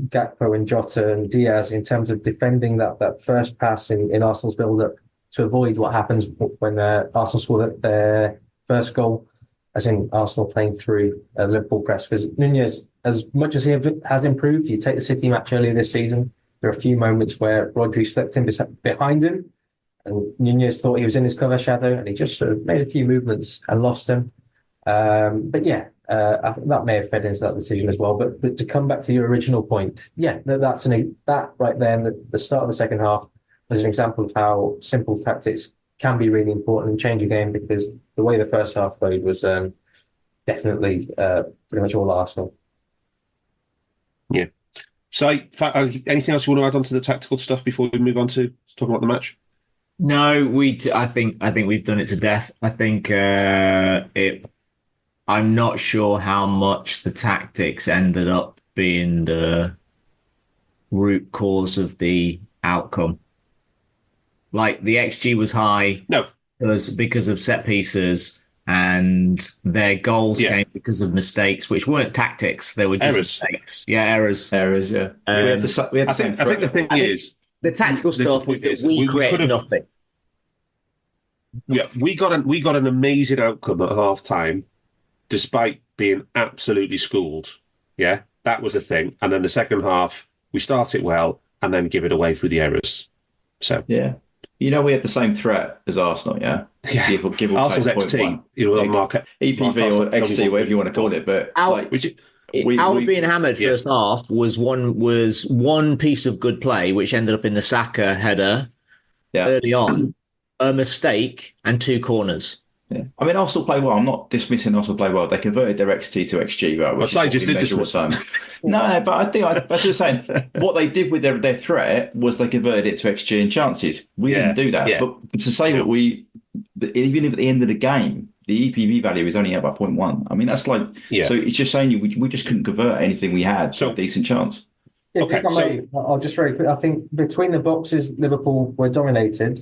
Gakpo and Jota and Diaz in terms of defending that first pass in Arsenal's build-up to avoid what happens when Arsenal score their first goal, as in Arsenal playing through the Liverpool press. Because Nunez, as much as he has improved, you take the City match earlier this season, there are a few moments where Rodri slipped in behind him and Nunez thought he was in his cover shadow and he just sort of made a few movements and lost him. But yeah, I think that may have fed into that decision as well. But to come back to your original point, yeah, that right there, the start of the second half was an example of how simple tactics can be really important and change a game, because the way the first half played was definitely pretty much all Arsenal. Yeah. So, anything else you want to add on to the tactical stuff before we move on to talking about the match? No, I think we've done it to death. I think I'm not sure how much the tactics ended up being the root cause of the outcome. Like the XG was high, because of set pieces, and their goals came because of mistakes, which weren't tactics; they were just mistakes. Yeah, errors. Yeah. I think the thing is, the tactical stuff was that we created nothing. Yeah, we got an amazing outcome at half time, despite being absolutely schooled. Yeah, that was the thing. And then the second half, we start it well and then give it away through the errors. So yeah. We had the same threat as Arsenal, yeah? Give or Arsenal's take XT, EPV or XC, whatever you want to call it. But our being hammered first half was one piece of good play, which ended up in the Saka header early on, a mistake, and 2 corners. Yeah. I mean, Arsenal play well. I'm not dismissing Arsenal play well. They converted their XT to XG, right? Which I just did dismiss. No, but I think I was just saying what they did with their threat was they converted it to XG and chances. We didn't do that. Yeah. But to say that even if at the end of the game, the EPV value is only up by 0.1. I mean, that's so it's just saying we just couldn't convert anything we had to a decent chance. If I may, I'll just very quick. I think between the boxes, Liverpool were dominated.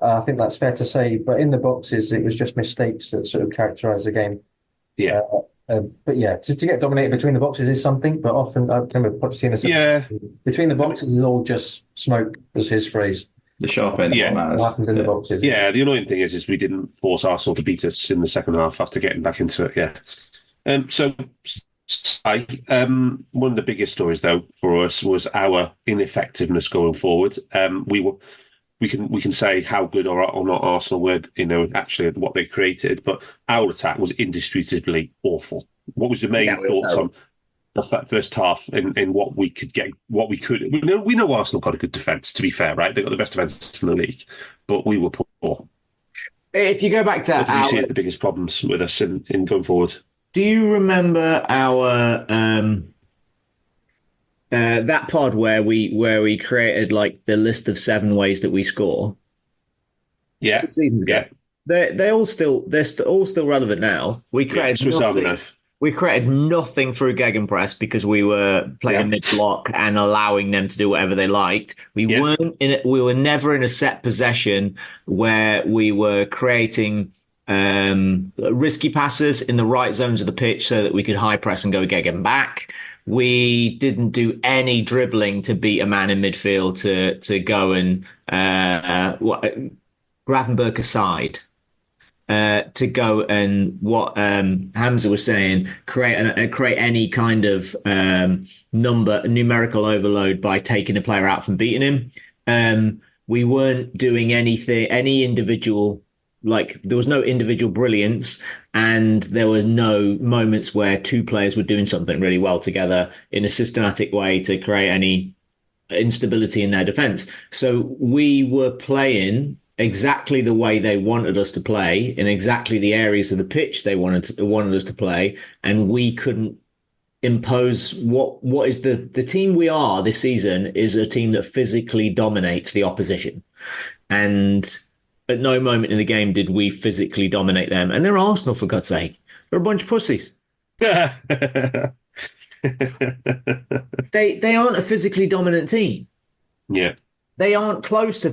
I think that's fair to say, but in the boxes, it was just mistakes that sort of characterised the game. Yeah. But yeah, to get dominated between the boxes is something, but often I remember Pochettino between the boxes is all just smoke, was his phrase. The sharp end what happened in the boxes. Yeah, the annoying thing is we didn't force Arsenal to beat us in the second half after getting back into it, So one of the biggest stories, though, for us was our ineffectiveness going forward. We can say how good or not Arsenal were, actually what they created, but our attack was indisputably awful. What was your main thoughts on the first half and what we could get, what we could? We know Arsenal got a good defence, to be fair, right? They got the best defence in the league, but we were poor. If you go back to what do you see as the biggest problems with us in going forward? Do you remember our that pod where we created like the list of 7 ways that we score? Yeah, seasons ago. They're all still relevant now. We created nothing through gegenpress because we were playing mid block and allowing them to do whatever they liked. We were never in a set possession where we were creating risky passes in the right zones of the pitch so that we could high press and go gegen back. We didn't do any dribbling to beat a man in midfield to go and Gravenberg aside, to go and what Hamzah was saying, create any kind of numerical overload by taking a player out from beating him. We weren't doing any individual. Like there was no individual brilliance, and there were no moments where 2 players were doing something really well together in a systematic way to create any instability in their defense. So we were playing exactly the way they wanted us to play in exactly the areas of the pitch they wanted us to play, and we couldn't impose what is the team we are this season is a team that physically dominates the opposition. And at no moment in the game did we physically dominate them. And they're Arsenal, for God's sake. They're a bunch of pussies. They aren't a physically dominant team. Yeah. They aren't close to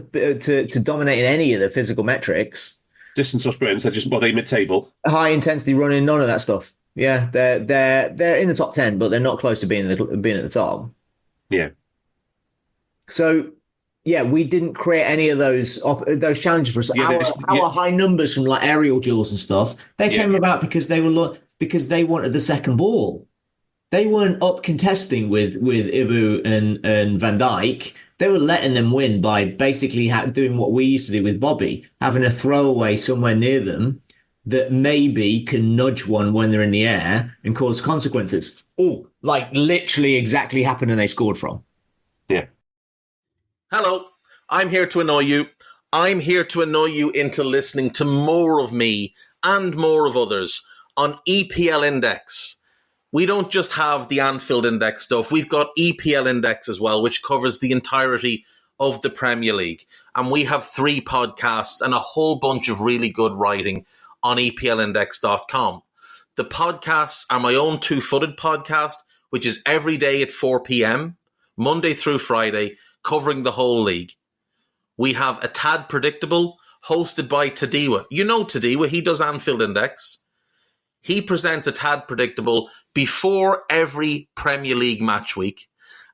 dominating any of the physical metrics. Distance or sprints, they mid-table. High intensity running, none of that stuff. Yeah, they're in the top 10, but they're not close to being at the top. Yeah. So, yeah, we didn't create any of those challenges for us. Yeah, our high numbers from like aerial duels and stuff, they came about because they wanted the second ball. They weren't up contesting with Ibu and Van Dijk. They were letting them win by basically doing what we used to do with Bobby, having a throwaway somewhere near them that maybe can nudge one when they're in the air and cause consequences. Oh, like literally exactly happened and they scored from. Yeah. Hello, I'm here to annoy you. I'm here to annoy you into listening to more of me and more of others on EPL Index. We don't just have the Anfield Index stuff. We've got EPL Index as well, which covers the entirety of the Premier League. And we have 3 podcasts and a whole bunch of really good writing on EPLindex.com. The podcasts are my own Two-Footed podcast, which is every day at 4 p.m., Monday through Friday, covering the whole league. We have A Tad Predictable, hosted by Tadiwa. You know Tadiwa, he does Anfield Index. He presents A Tad Predictable before every Premier League match week.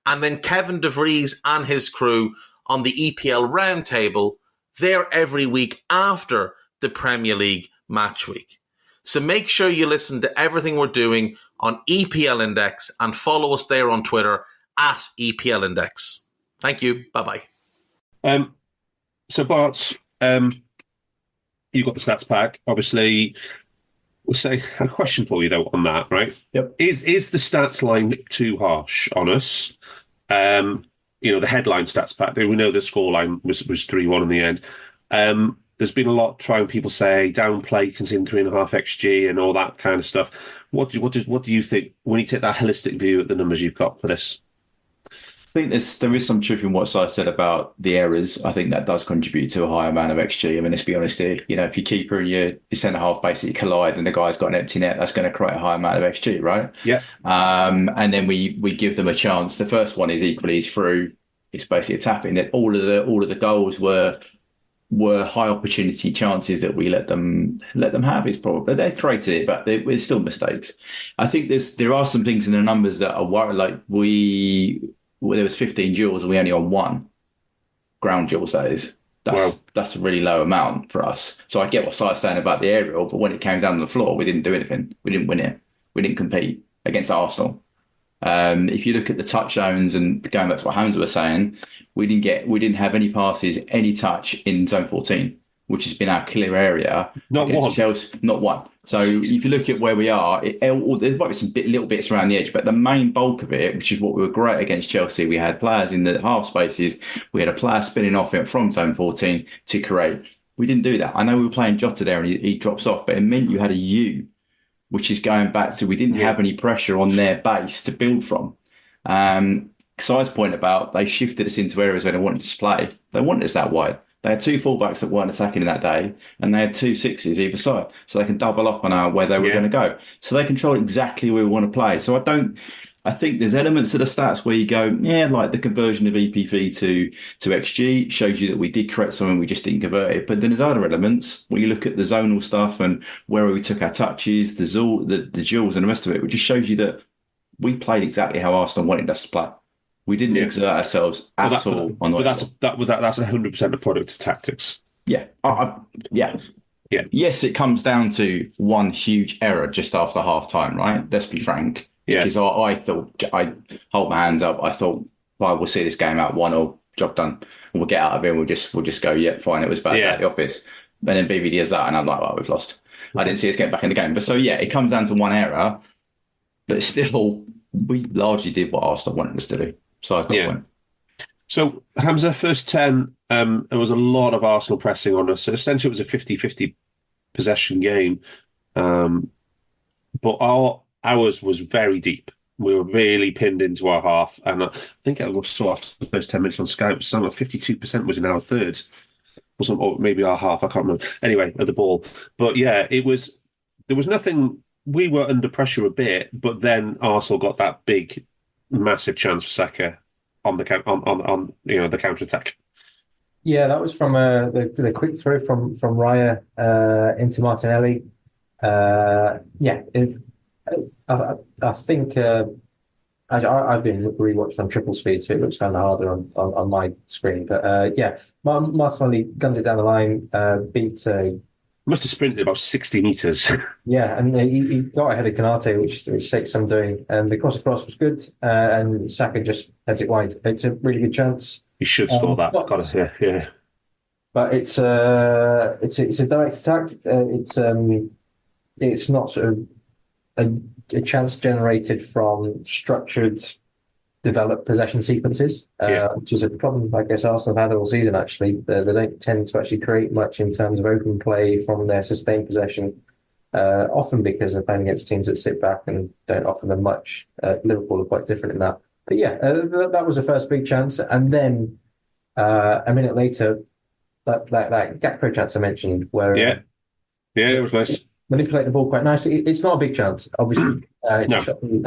And then Kevin DeVries and his crew on the EPL Roundtable, they're every week after the Premier League match week. So make sure you listen to everything we're doing on EPL Index and follow us there on Twitter at EPL Index. Thank you. Bye-bye. So Barts, you got the stats pack. Obviously, we'll say a question for you though on that, right? Yep. Is the stats line too harsh on us? The headline stats pack. We know the scoreline was 3-1 in the end. There's been a lot trying people say downplay conceding 3.5 XG and all that kind of stuff. What do you think when you take that holistic view at the numbers you've got for this? I think there is some truth in what Si said about the errors. I think that does contribute to a high amount of XG. I mean, let's be honest here. If your keeper and your centre-half basically collide and the guy's got an empty net, that's going to create a high amount of XG, right? Yeah. And then we give them a chance. The first one is equally through. It's basically a tap in. That all of the goals were high opportunity chances that we let them have. Is probably they created it, but it's still mistakes. I think there are some things in the numbers that are worried. Like there was 15 duels and we only on 1 ground duels. That's a really low amount for us. So I get what Si's saying about the aerial, but when it came down on the floor, we didn't do anything. We didn't win it. We didn't compete against Arsenal. If you look at the touch zones and going back to what Hamzah was saying, we didn't have any passes, any touch in zone 14, which has been our killer area. Not one. Chelsea, not one. So if you look at where we are, there might be some little bits around the edge, but the main bulk of it, which is what we were great against Chelsea, we had players in the half spaces. We had a player spinning off it from zone 14 to create. We didn't do that. I know we were playing Jota there and he drops off, but it meant you had a U, which is going back to we didn't have any pressure on their base to build from. Si's point about they shifted us into areas where they wanted us to play. They wanted us that wide. They had 2 fullbacks that weren't attacking that day, and they had 2 6s either side, so they can double up on where they were going to go. So they control exactly where we want to play. So I think there's elements of the stats where you go, like the conversion of EPV to XG shows you that we did correct something, we just didn't convert it. But then there's other elements when you look at the zonal stuff and where we took our touches, the duels and the rest of it, which just shows you that we played exactly how Arsenal wanted us to play. We didn't exert ourselves at all on the that's 100% a product of tactics. Yeah. Yeah. Yes, it comes down to one huge error just after half time, right? Let's be frank. Yeah. Because I thought, I hold my hands up. I thought, we'll see this game out 1-0, job done. And we'll get out of it and we'll just go, fine, it was bad at the office. And then BVD does that and I'm like, we've lost. I didn't see us get back in the game. But so, it comes down to one error. But still, we largely did what Arsenal wanted us to do. So I've got one. So, Hamzah, first 10 there was a lot of Arsenal pressing on us. So essentially, it was a 50-50 possession game. But ours was very deep. We were really pinned into our half. And I think I saw after the first 10 minutes on Sky, it was something like 52% was in our third. Or maybe our half, I can't remember. Anyway, of the ball. But yeah, there was nothing. We were under pressure a bit, but then Arsenal got that big, massive chance for Saka on the the counter attack. Yeah, that was from the quick throw from Raya into Martinelli. I think I've been rewatched on triple speed, so it looks kind of harder on my screen. But Martinelli gunned it down the line, beat. Must have sprinted about 60 metres. Yeah, and he got ahead of Konate, which takes some doing. And the cross was good, and Saka just heads it wide. It's a really good chance. He should score that. Yeah. But it's a direct attack. It's not sort of a chance generated from structured, developed possession sequences, which is a problem I guess Arsenal have had all season. Actually, they don't tend to actually create much in terms of open play from their sustained possession. Often because they're playing against teams that sit back and don't offer them much. Liverpool are quite different in that. But that was the first big chance, and then a minute later, that Gakpo chance I mentioned, where it was nice. Manipulate the ball quite nicely. It's not a big chance, obviously. No,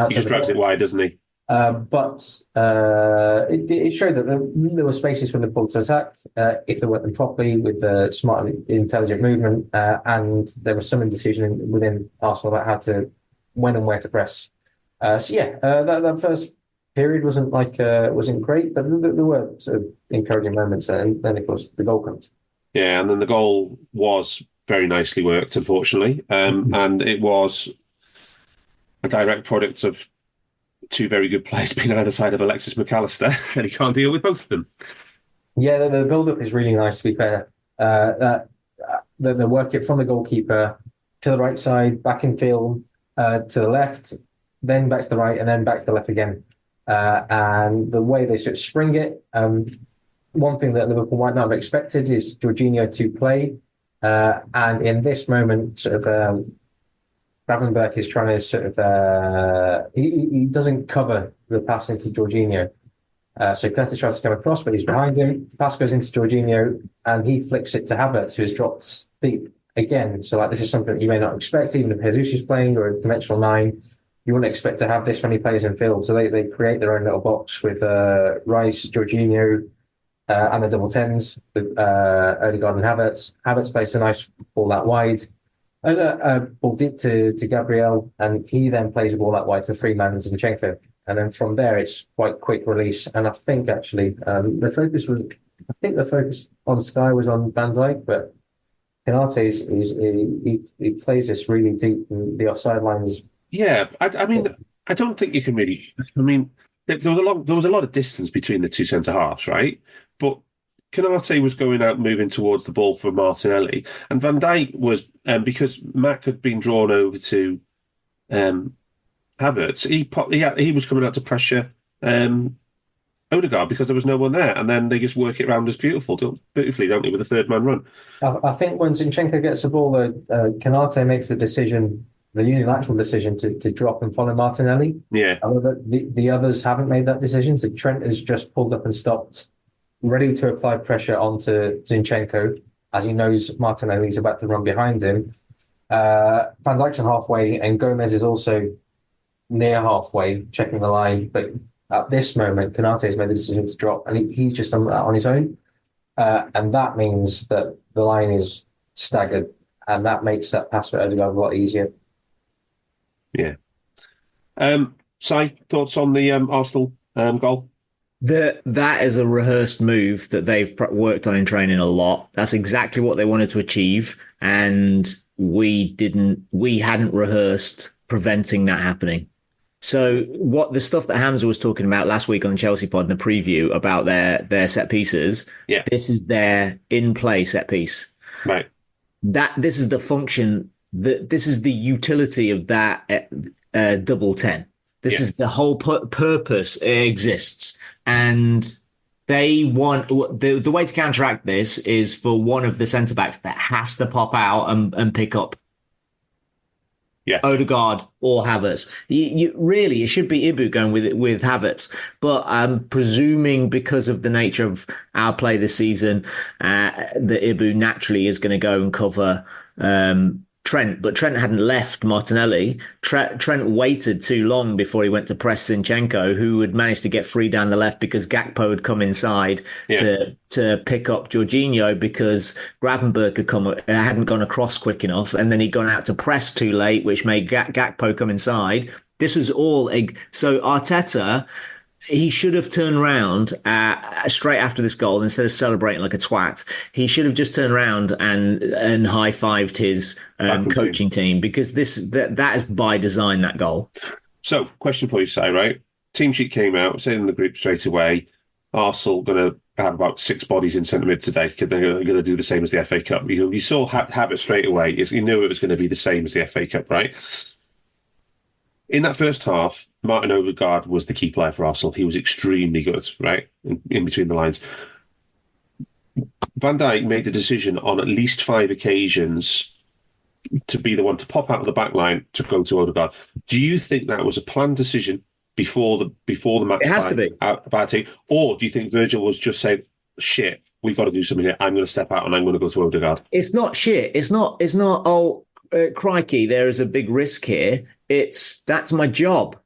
he just drags it wide, doesn't he? But it showed that there were spaces for Liverpool to attack if they worked them properly with smart, intelligent movement, and there was some indecision within Arsenal about when and where to press. That first period wasn't great, but there were sort of encouraging moments, and then of course the goal comes. Yeah, and then the goal was very nicely worked, unfortunately, and it was a direct product of two very good players being either side of Alexis McAllister, and he can't deal with both of them. Yeah, the build-up is really nice, to be fair. The work it from the goalkeeper to the right side, back in field, to the left, then back to the right, and then back to the left again. And the way they sort of spring it, one thing that Liverpool might not have expected is Jorginho to play. And in this moment, sort of, Gravenberch is trying to sort of, he doesn't cover the pass into Jorginho. So Curtis tries to come across, but he's behind him. Pass goes into Jorginho, and he flicks it to Havertz, who has dropped deep again. So this is something that you may not expect, even if Jesus is playing or a conventional 9. You wouldn't expect to have this many players in field. So they create their own little box with Rice, Jorginho, and the double 10s with Odegaard and Havertz. Havertz plays a nice ball out wide. And ball deep to Gabriel, and he then plays a ball out wide to three-man Zinchenko. And then from there, it's quite quick release. And I think actually the focus on Sky was on Van Dijk, but Konate he plays this really deep, and the offside line is. Yeah, I mean, I don't think you can really. I mean, there was a lot of distance between the two centre halves, right? But Konate was going out, moving towards the ball for Martinelli, and Van Dijk was because Mac had been drawn over to Havertz. He was coming out to pressure Odegaard because there was no one there, and then they just work it around as beautifully, don't they, with a third man run. I think when Zinchenko gets the ball, Konate makes the unilateral decision to drop and follow Martinelli. Yeah. However, the others haven't made that decision. So Trent has just pulled up and stopped, ready to apply pressure onto Zinchenko, as he knows Martinelli's about to run behind him. Van Dijk's halfway, and Gomez is also near halfway, checking the line. But at this moment, Konate has made the decision to drop, and he's just done that on his own. And that means that the line is staggered, and that makes that pass for Odegaard a lot easier. Yeah. Si, thoughts on the Arsenal goal? That is a rehearsed move that they've worked on in training a lot. That's exactly what they wanted to achieve, and we hadn't rehearsed preventing that happening. So what the stuff that Hamzah was talking about last week on the Chelsea pod in the preview about their set pieces, this is their in-play set piece. Right. This is the function. This is the utility of that double 10. This is the whole purpose. It exists, and They want the way to counteract this is for one of the centre backs that has to pop out and pick up. Yeah, Odegaard or Havertz. Really, it should be Ibu going with Havertz. But I'm presuming because of the nature of our play this season, that Ibu naturally is going to go and cover Trent. But Trent hadn't left Martinelli. Trent waited too long before he went to press Zinchenko, who had managed to get free down the left because Gakpo had come inside to pick up Jorginho because Gravenberg hadn't gone across quick enough, and then he'd gone out to press too late, which made Gakpo come inside. This was all so Arteta. He should have turned around straight after this goal instead of celebrating like a twat. He should have just turned around and high-fived his coaching team because that is by design, that goal. So, question for you, Si, right? Team sheet came out, said in the group straight away, Arsenal going to have about 6 bodies in centre mid today because they're going to do the same as the FA Cup. You saw have it straight away. You knew it was going to be the same as the FA Cup, right? In that first half, Martin Odegaard was the key player for Arsenal. He was extremely good, right? In between the lines. Van Dijk made the decision on at least 5 occasions to be the one to pop out of the back line to go to Odegaard. Do you think that was a planned decision before the match? It has to be. Or do you think Virgil was just saying, shit, we've got to do something here. I'm going to step out and I'm going to go to Odegaard. It's not shit. It's not, crikey, there is a big risk here. That's my job.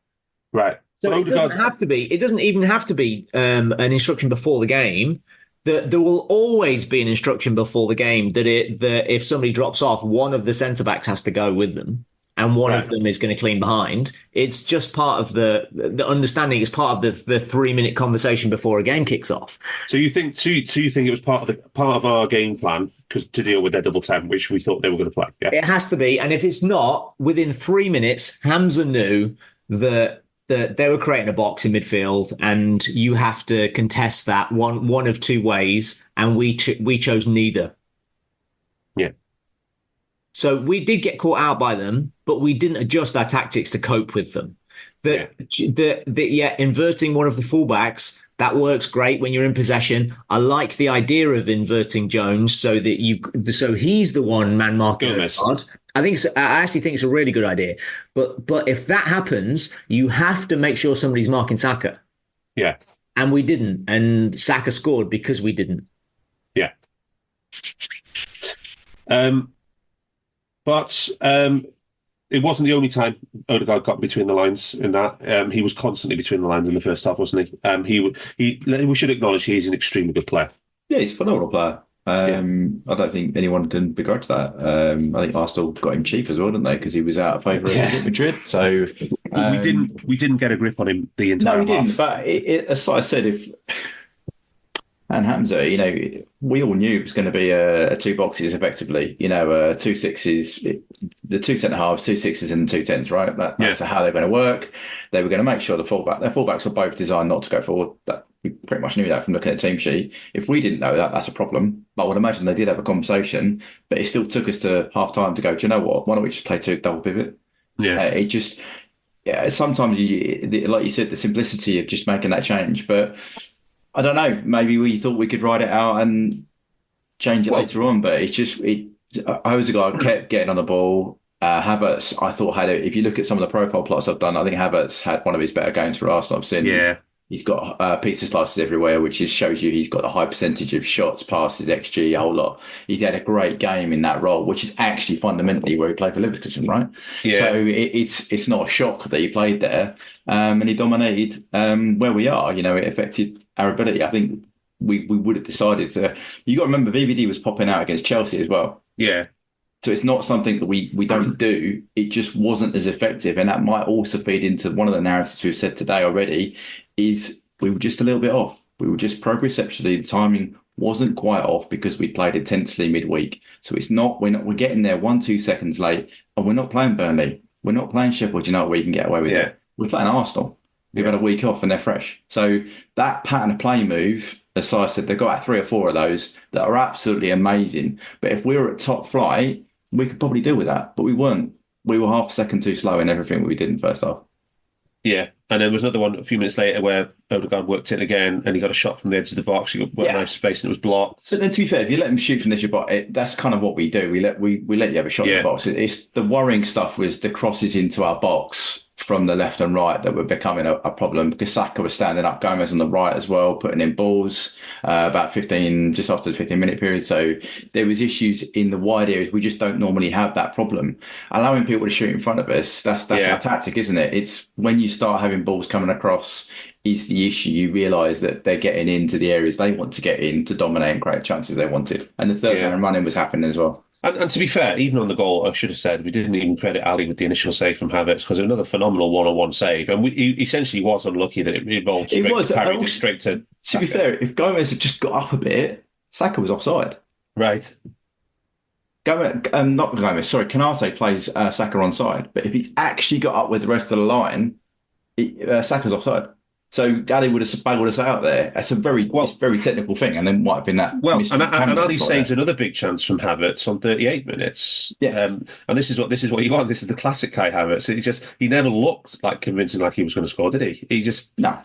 Right. So it doesn't have to be. It doesn't even have to be an instruction before the game. There will always be an instruction before the game that if somebody drops off, one of the centre backs has to go with them, and one of them is going to clean behind. It's just part of the understanding. It's part of the 3-minute conversation before a game kicks off. So you think? So you think it was part of our game plan to deal with their double 10, which we thought they were going to play? Yeah, it has to be. And if it's not, within 3 minutes, Hamzah knew that they were creating a box in midfield, and you have to contest that one of 2 ways, and we chose neither. Yeah. So we did get caught out by them, but we didn't adjust our tactics to cope with them. Inverting one of the fullbacks, that works great when you're in possession. I like the idea of inverting Jones so that he's the one man marking Odegaard. I actually think it's a really good idea. But if that happens, you have to make sure somebody's marking Saka. Yeah. And we didn't. And Saka scored because we didn't. Yeah. But it wasn't the only time Odegaard got between the lines in that. He was constantly between the lines in the first half, wasn't he? We should acknowledge he's an extremely good player. Yeah, he's a phenomenal player. I don't think anyone can begrudge that. I think Arsenal got him cheap as well, didn't they? Because he was out of favour at Madrid. So we didn't get a grip on him the entire half. No, we didn't. But as I said, and Hamzah, we all knew it was going to be a 2 boxes effectively. 2 6s, the 2 centre halves, 2 6s, and 2 10s, right? That's how they're going to work. They were going to make sure their fullbacks were both designed not to go forward. We pretty much knew that from looking at the team sheet. If we didn't know that, that's a problem. But I would imagine they did have a conversation, but it still took us to half time to go, do you know what? Why don't we just play 2 double pivot? Yeah. Sometimes, like you said, the simplicity of just making that change. But I don't know, maybe we thought we could ride it out and change it later on. But it's just, Odegaard kept getting on the ball. Havertz, I thought, if you look at some of the profile plots I've done, I think Havertz had one of his better games for Arsenal I've seen. Yeah. He's got pizza slices everywhere, which shows you he's got a high percentage of shots, passes, XG, a whole lot. He had a great game in that role, which is actually fundamentally where he played for Liverpool, right? Yeah. So it's not a shock that he played there, and he dominated where we are. It affected our ability. I think we would have decided to. You got to remember, VVD was popping out against Chelsea as well. Yeah. So it's not something that we don't do. It just wasn't as effective, and that might also feed into one of the narratives we've said today already. Is we were just a little bit off. We were just proprioceptually, the timing wasn't quite off because we played intensely midweek. So it's not, we're getting there 1-2 seconds late, and we're not playing Burnley. We're not playing Sheffield, where you can get away with it. We're playing Arsenal. We've had a week off and they're fresh. So that pattern of play move, as I said, they've got 3 or 4 of those that are absolutely amazing. But if we were at top flight, we could probably deal with that. But we weren't. We were half a second too slow in everything we did in first half. Yeah. And there was another one a few minutes later where Odegaard worked it again, and he got a shot from the edge of the box. He got nice space, and it was blocked. So then, to be fair, if you let him shoot from the edge of the box, that's kind of what we do. We let you have a shot in the box. It's the worrying stuff was the crosses into our box from the left and right that were becoming a problem, because Saka was standing up, Gomez on the right as well, putting in balls about 15, just after the 15-minute period. So there was issues in the wide areas. We just don't normally have that problem. Allowing people to shoot in front of us, that's our tactic, isn't it? It's when you start having balls coming across is the issue. You realise that they're getting into the areas they want to get in to dominate and create chances they wanted. And the third man running was happening as well. And to be fair, even on the goal, I should have said, we didn't even credit Ali with the initial save from Havertz, because another phenomenal one-on-one save. And he essentially was unlucky that it rolled straight to To be fair, if Gomez had just got up a bit, Saka was offside. Right. Not Gomez, sorry, Konate plays Saka onside. But if he actually got up with the rest of the line, Saka's offside. So Ali would have bailed us out there. That's a very technical thing, and then might have been that. Well, and Ali saves another big chance from Havertz on 38 minutes. Yeah, and this is what you want. This is the classic Kai Havertz. He never looked like convincing like he was going to score, did he? I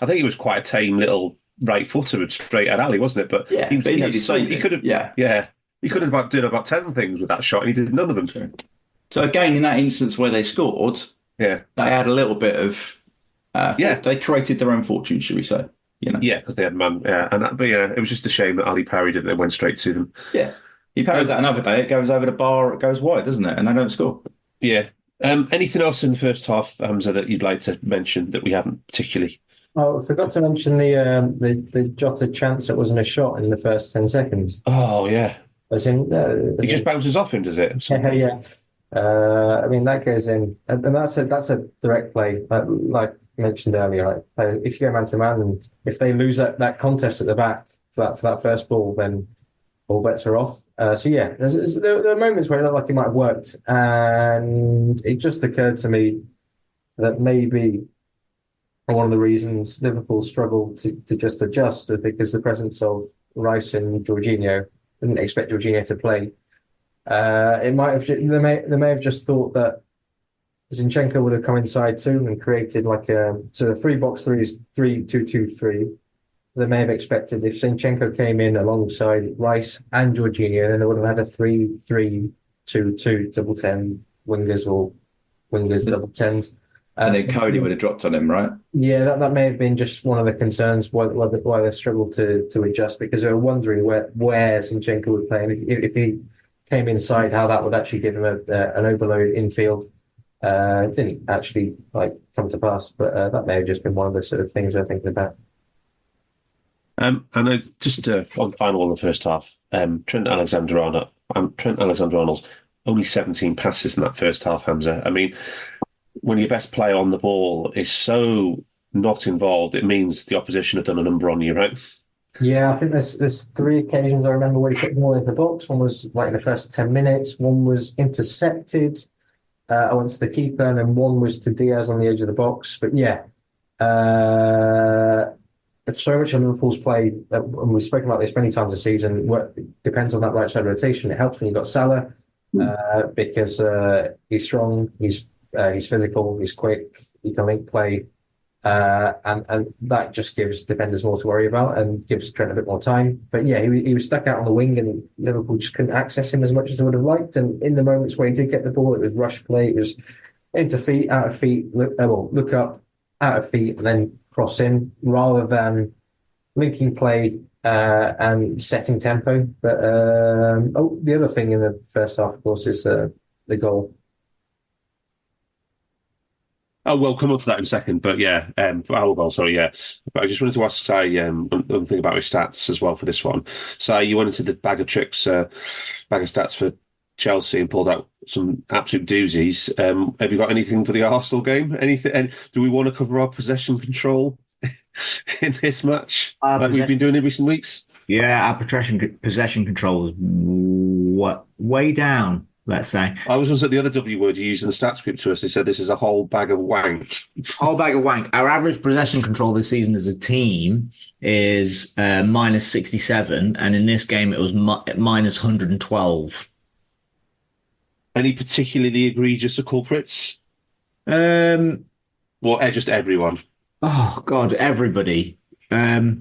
think he was quite a tame little right footer straight at Ali, wasn't it? But he could have. He could have done about 10 things with that shot, and he did none of them. Sure. So again, in that instance where they scored, they had a little bit of. They created their own fortune, should we say? Because they had man. It was just a shame that Ali parried it and it went straight to them. Yeah, he parries that another day. It goes over the bar, it goes wide, doesn't it? And they don't score. Yeah. Anything else in the first half, Hamzah, that you'd like to mention that we haven't particularly? Oh, I forgot to mention the Jota chance that wasn't a shot in the first 10 seconds. Oh yeah. He just bounces off him, does it? Yeah. I mean, that goes in, and that's a direct play, like mentioned earlier. Like, if you go man to man, and if they lose that contest at the back for that first ball, then all bets are off. There are moments where it looked like it might have worked, and it just occurred to me that maybe one of the reasons Liverpool struggled to just adjust was because the presence of Rice and Jorginho. Didn't expect Jorginho to play. They may have just thought that Zinchenko would have come inside too and created the 3-box-3 is 3-2-2-3. They may have expected if Zinchenko came in alongside Rice and Jorginho, then they would have had a 3-3-2-2 double 10 wingers or wingers double 10s. And then Cody would have dropped on him, right? Yeah, that may have been just one of the concerns why they struggled to adjust, because they were wondering where Zinchenko would play, and if he came inside, how that would actually give him an overload infield. It didn't actually come to pass, but that may have just been one of the sort of things we're thinking about. And just on final on the first half, Trent Alexander-Arnold's only 17 passes in that first half, Hamzah. I mean, when your best player on the ball is so not involved, it means the opposition have done a number on you, right? Yeah, I think there's 3 occasions I remember where he put more in the box. One was in the first 10 minutes. One was intercepted. I went to the keeper, and then one was to Diaz on the edge of the box. But yeah, it's so much of Liverpool's play, and we've spoken about this many times this season, depends on that right side rotation. It helps when you've got Salah because he's strong, he's physical, he's quick, he can link play. And that just gives defenders more to worry about and gives Trent a bit more time. But yeah, he was stuck out on the wing, and Liverpool just couldn't access him as much as they would have liked. And in the moments where he did get the ball, it was rush play. It was into feet, out of feet, look up, out of feet, and then cross in, rather than linking play and setting tempo. But the other thing in the first half, of course, is the goal. Oh, we'll come on to that in a second, but for our goal, sorry, yeah. But I just wanted to ask Si one thing about his stats as well for this one. Si, you went into the bag of tricks, bag of stats for Chelsea and pulled out some absolute doozies. Have you got anything for the Arsenal game? Anything? And do we want to cover our possession control in this match like we've been doing in recent weeks? Yeah, our possession control is way down. Let's say. I was just at the other W word you used in the stats script to us. They said this is a whole bag of wank. Whole bag of wank. Our average possession control this season as a team is minus 67, and in this game it was minus 112. Any particularly egregious culprits? Or just everyone? Oh God, everybody. That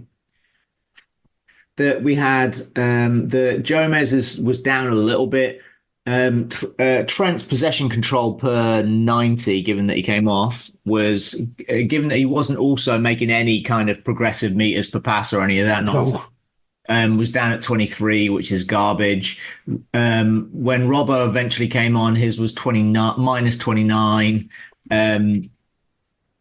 we had the Gomez was down a little bit. Trent's possession control per 90, given that he came off, was given that he wasn't also making any kind of progressive meters per pass or any of that nonsense. Was down at 23, which is garbage. When Robbo eventually came on, his was 29 minus 29.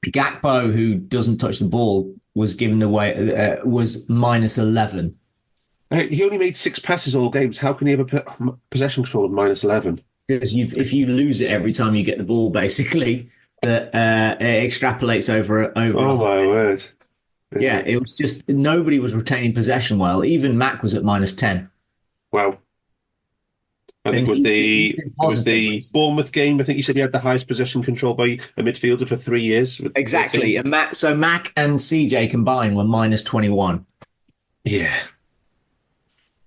Gakpo, who doesn't touch the ball, was given away was minus 11. He only made 6 passes all games. How can he have a possession control of minus 11? Because if you lose it every time you get the ball, basically, that it extrapolates over. Oh my word! Yeah, it was just nobody was retaining possession well. Even Mac was at minus 10. Wow. I think it was the Bournemouth game. I think you said he had the highest possession control by a midfielder for 3 years. Exactly. And Mac and CJ combined were minus 21. Yeah.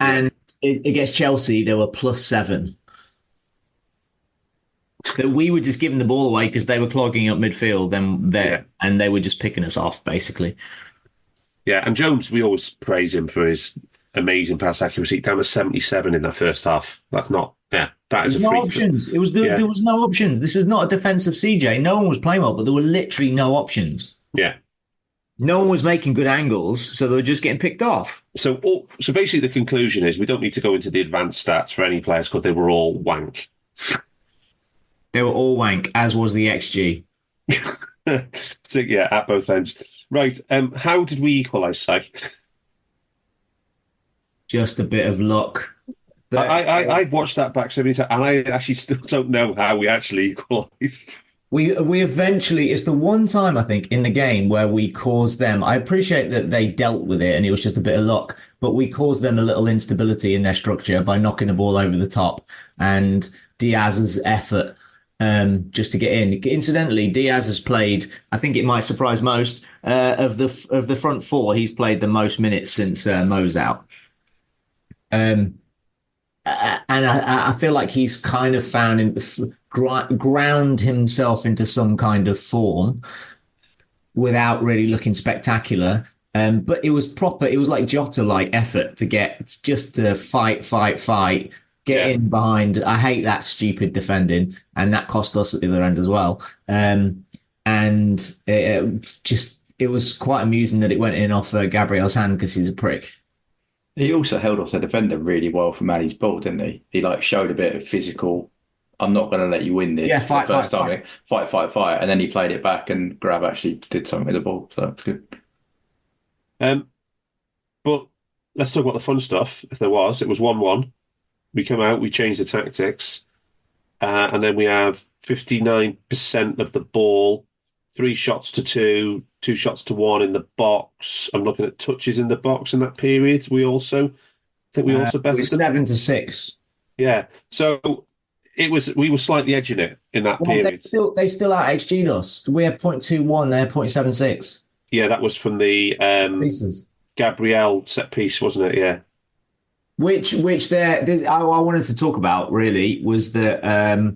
And against Chelsea, they were plus 7. That we were just giving the ball away because they were clogging up midfield and they were just picking us off, basically. Yeah, and Jones, we always praise him for his amazing pass accuracy, down to 77 in that first half. That is a freak. No options. There was no options. This is not a defensive CJ. No one was playing well, but there were literally no options. Yeah. No one was making good angles, so they were just getting picked off. So basically the conclusion is we don't need to go into the advanced stats for any players because they were all wank. They were all wank, as was the XG. So yeah, at both ends. Right. How did we equalise, Si? Just a bit of luck. I've watched that back so many times, and I actually still don't know how we actually equalised. We eventually, it's the one time I think in the game where we caused them. I appreciate that they dealt with it and it was just a bit of luck, but we caused them a little instability in their structure by knocking the ball over the top and Diaz's effort just to get in. Incidentally, Diaz has played, I think it might surprise most, of the front four, he's played the most minutes since Mo's out. And I feel like he's kind of ground himself into some kind of form without really looking spectacular. But it was proper. It was like Jota-like effort to fight, get in behind. I hate that stupid defending, and that cost us at the other end as well. And it was quite amusing that it went in off Gabriel's hand because he's a prick. He also held off the defender really well for Manny's ball, didn't he? He showed a bit of physical. I'm not going to let you win this. Yeah, fight. And then he played it back, and Grab actually did something with the ball, so it's good. But let's talk about the fun stuff. If there was, it was 1-1. We come out, we change the tactics, and then we have 59% of the ball, 3 shots to 2, 2 shots to 1 in the box. I'm looking at touches in the box in that period. We also betted 7 to 6. Yeah, so we were slightly edging it in that period. They still out XG'd us. We had 0.21, they had 0.76. Yeah, that was from the pieces. Gabriel set piece, wasn't it? Yeah. Which I wanted to talk about really was that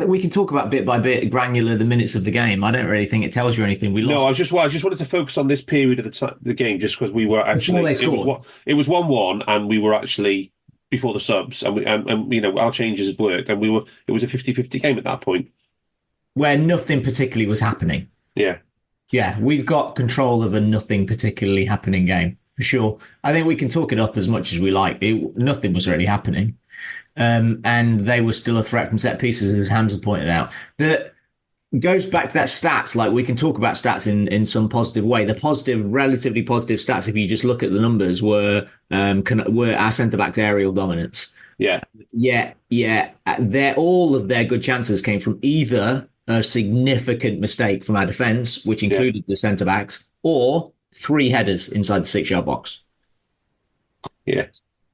we can talk about bit by bit granular the minutes of the game. I don't really think it tells you anything. We lost. No, I just wanted to focus on this period of the game just because we were actually it was 1-1 and we were actually before the subs and our changes had worked and it was a 50-50 game at that point where nothing particularly was happening. Yeah, we've got control of a nothing particularly happening game for sure. I think we can talk it up as much as we like. Nothing was really happening. And they were still a threat from set pieces, as Hamzah pointed out. That goes back to that stats. Like we can talk about stats in some positive way. The relatively positive stats, if you just look at the numbers, were our centre back's aerial dominance. Yeah. All of their good chances came from either a significant mistake from our defence, which included the centre backs, or 3 headers inside the 6-yard box. Yeah.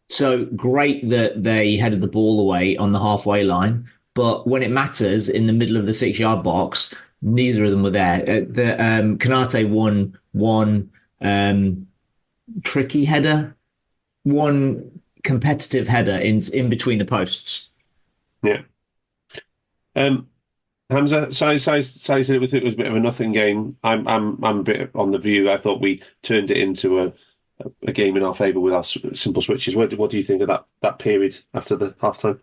So great that they headed the ball away on the halfway line, but when it matters in the middle of the 6-yard box, neither of them were there. Kanate won one tricky header, one competitive header in between the posts. Yeah. Hamza, sizing it with it was a bit of a nothing game. I'm a bit on the view that I thought we turned it into a game in our favour with our simple switches. What do you think of that period after the half time?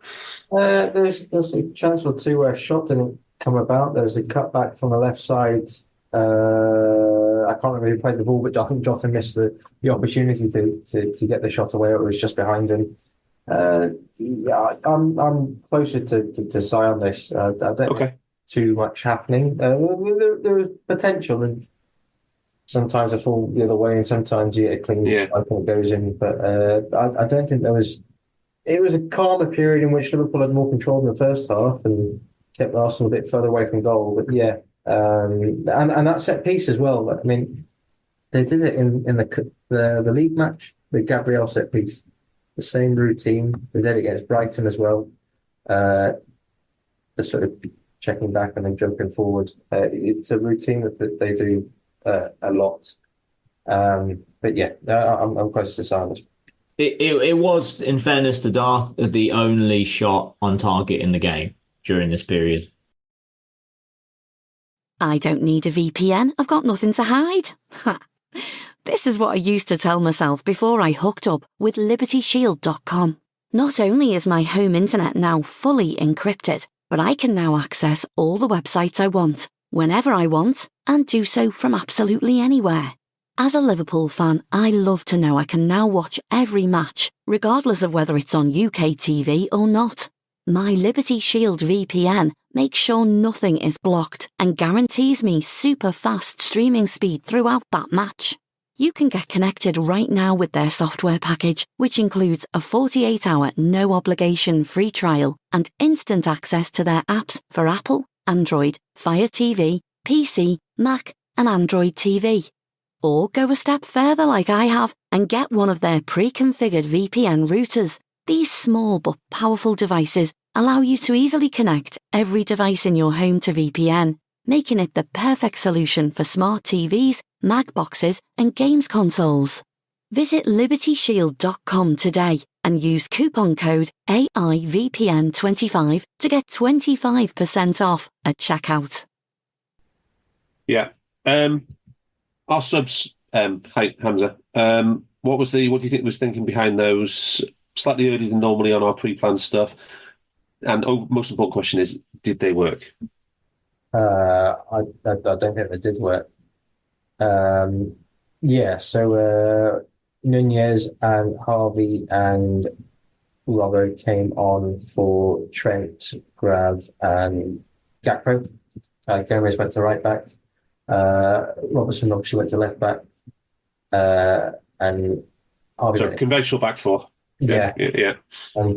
There's a chance or two where a shot didn't come about. There was a cutback from the left side. I can't remember who played the ball, but I think Jota missed the opportunity to get the shot away. It was just behind him. Yeah, I'm closer to Si on this. I don't think too much happening. There is potential, and sometimes I fall the other way, and sometimes you get a clean strike and it goes in. But I don't think there was. It was a calmer period in which Liverpool had more control in the first half and kept Arsenal a bit further away from goal. But yeah, and that set piece as well. I mean, they did it in the league match, the Gabriel set piece. The same routine. They did it against Brighton as well. The sort of checking back and then jumping forward. It's a routine that they do a lot. But yeah, I'm close to silence. It was, in fairness to Darth, the only shot on target in the game during this period. I don't need a VPN. I've got nothing to hide. This is what I used to tell myself before I hooked up with LibertyShield.com. Not only is my home internet now fully encrypted, but I can now access all the websites I want, whenever I want, and do so from absolutely anywhere. As a Liverpool fan, I love to know I can now watch every match, regardless of whether it's on UK TV or not. My Liberty Shield VPN makes sure nothing is blocked and guarantees me super fast streaming speed throughout that match. You can get connected right now with their software package, which includes a 48-hour no-obligation free trial and instant access to their apps for Apple, Android, Fire TV, PC, Mac and Android TV. Or go a step further like I have and get one of their pre-configured VPN routers. These small but powerful devices allow you to easily connect every device in your home to VPN, making it the perfect solution for smart TVs, Mac boxes and games consoles. Visit LibertyShield.com today and use coupon code AIVPN25 to get 25% off at checkout. Yeah. Our subs, Hamza. What do you think was thinking behind those? Slightly earlier than normally on our pre-planned stuff. And most important question is, did they work? I don't think they did work. So Nunez and Harvey and Robbo came on for Trent, Grav, and Gakpo. Gomez went to right back. Robertson obviously went to left back. And Harvey conventional back four. Yeah. And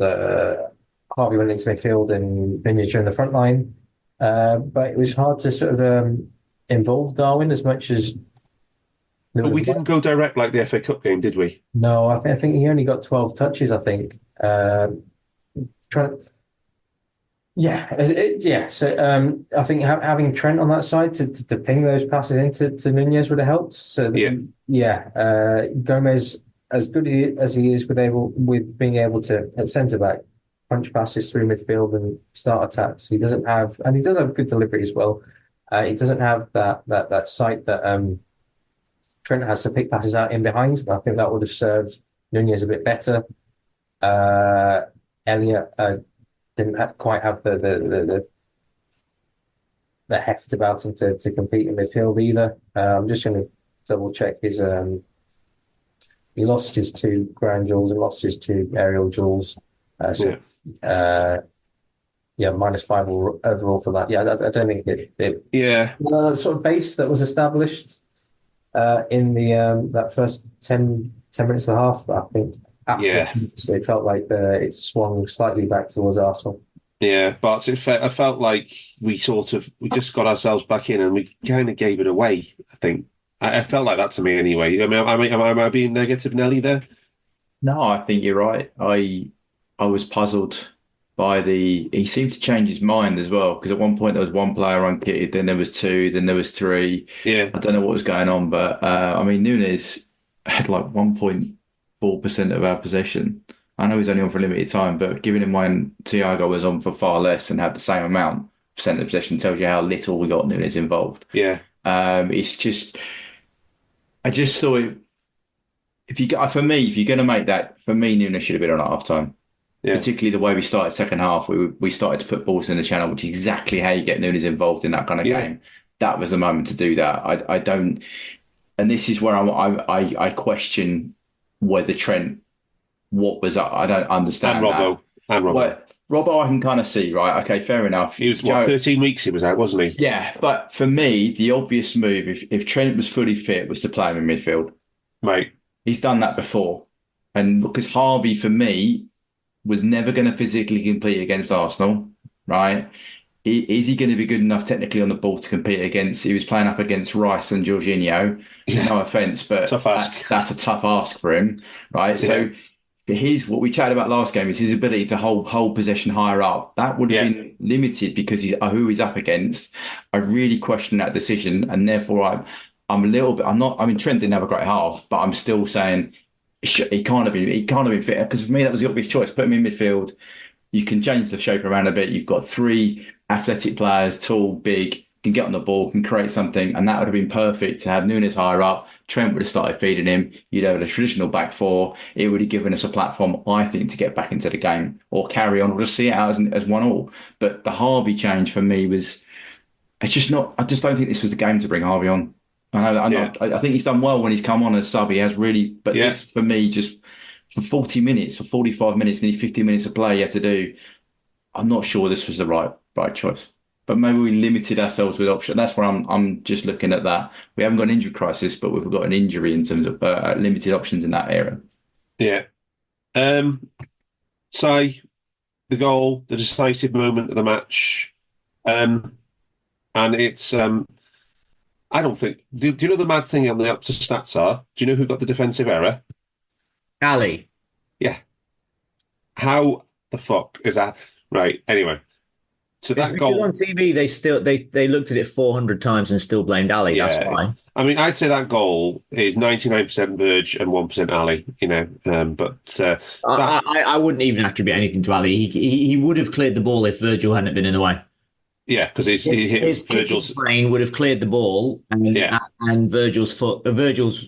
Harvey went into midfield and Nunez during the front line. But it was hard to sort of involve Darwin as much as. But we didn't go direct like the FA Cup game, did we? No, I think he only got 12 touches. I think. So I think having Trent on that side to ping those passes into Nunez would have helped. So Gomez, as good as he is with being able to at centre back punch passes through midfield and start attacks. He doesn't have, and he does have good delivery as well. He doesn't have that sight that Trent has to pick passes out in behind. I think that would have served Nunez a bit better. Elliott didn't quite have the heft about him to compete in midfield either. I'm just going to double check his. He lost his 2 ground duels and lost his 2 aerial duels. -5 overall for that. Yeah, I don't think it the sort of base that was established in the that first 10 minutes and a half, I think so it felt like it swung slightly back towards Arsenal. Yeah, but I felt like we just got ourselves back in and we kind of gave it away. I think I felt like that to me anyway. I mean, am I being negative, Nelly? There? No, I think you're right. I was puzzled by he seemed to change his mind as well, because at one point there was 1 player unkitted, then there was 2, then there was 3. Yeah. I don't know what was going on, but I mean, Nunez had like 1.4% of our possession. I know he's only on for a limited time, but given him when Thiago was on for far less and had the same amount, of possession tells you how little we got Nunez involved. Yeah. It's just, I just thought it, if you're going to make that, for me, Nunez should have been on at half time. Yeah. Particularly the way we started second half, we started to put balls in the channel, which is exactly how you get Nunez involved in that kind of game. That was the moment to do that. I don't, and this is where I question whether Trent, what was up. I don't understand and Robbo. Well, Robbo, I can kind of see, right? Okay, fair enough. He was 13 weeks he was out, wasn't he? Yeah, but for me, the obvious move, if Trent was fully fit, was to play him in midfield. Right. He's done that before, and because Harvey, for me, was never going to physically compete against Arsenal, right? Is he going to be good enough technically on the ball to compete against? He was playing up against Rice and Jorginho. Yeah. No offense, but that's a tough ask for him, right? Yeah. So what we chatted about last game is his ability to hold possession higher up. That would have been limited because who he's up against. I really question that decision, and therefore I'm a little bit. I'm not. I mean, Trent didn't have a great half, but I'm still saying he can't have been fit, because for me that was the obvious choice. Put him in midfield. You can change the shape around a bit. You've got 3 athletic players, tall, big, can get on the ball, can create something, and that would have been perfect to have Nunez higher up. Trent would have started feeding him. You'd have a traditional back 4. It would have given us a platform, I think, to get back into the game or carry on or just see it out as 1-1. But the Harvey change for me was, it's just not. I just don't think this was the game to bring Harvey on. I think he's done well when he's come on as sub. He has really, but this for me, just for 40 minutes or 45 minutes, nearly 50 minutes of play you had to do. I'm not sure this was the right choice. But maybe we limited ourselves with options. That's where I'm just looking at that. We haven't got an injury crisis, but we've got an injury in terms of limited options in that area. Yeah. The goal, the decisive moment of the match, and it's. I don't think. Do you know the mad thing on the up to stats are? Do you know who got the defensive error? Ali. Yeah. How the fuck is that? Right. Anyway. So that goal on TV, they looked at it 400 times and still blamed Ali. Yeah. That's why. I mean, I'd say that goal is 99% Verge and 1% Ali. I wouldn't even attribute anything to Ali. He would have cleared the ball if Virgil hadn't been in the way. Yeah, because his Virgil's brain would have cleared the ball, and Virgil's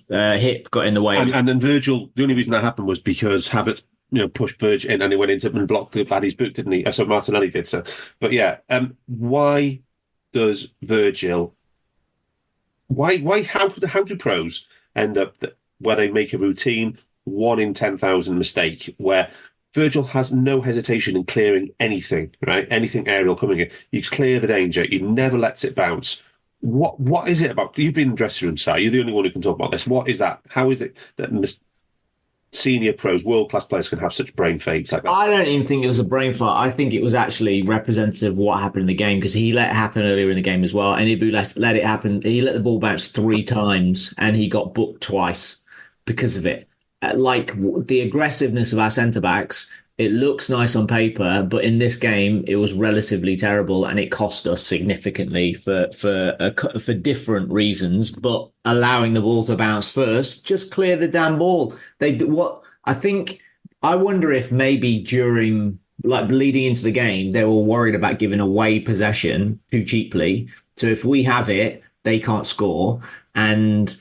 hip got in the way. And then Virgil, the only reason that happened was because Havertz, pushed Virgil in, and he went into and blocked the laddie's boot, didn't he? So Martinelli did so. But why does Virgil? Why? How do pros end up where they make a routine 1 in 10,000 mistake where Virgil has no hesitation in clearing anything, right? Anything aerial coming in. You clear the danger. He never lets it bounce. What is it about? You've been in the dressing room, Si. You're the only one who can talk about this. What is that? How is it that senior pros, world-class players can have such brain fades like that? I don't even think it was a brain fart. I think it was actually representative of what happened in the game, because he let it happen earlier in the game as well. And Ibu let it happen. He let the ball bounce 3 times and he got booked twice because of it. Like the aggressiveness of our centre-backs, it looks nice on paper, but in this game, it was relatively terrible and it cost us significantly for different reasons. But allowing the ball to bounce first, just clear the damn ball. I wonder if maybe during, leading into the game, they were worried about giving away possession too cheaply. So if we have it, they can't score. And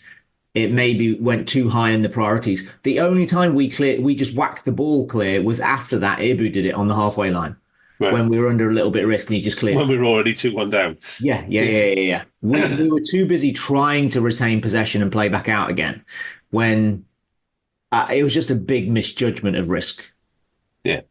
it maybe went too high in the priorities. The only time we just whacked the ball clear was after that. Ibu did it on the halfway line, right, when we were under a little bit of risk and he just cleared. When we were already 2-1 down. Yeah. We were too busy trying to retain possession and play back out again when it was just a big misjudgment of risk. Yeah.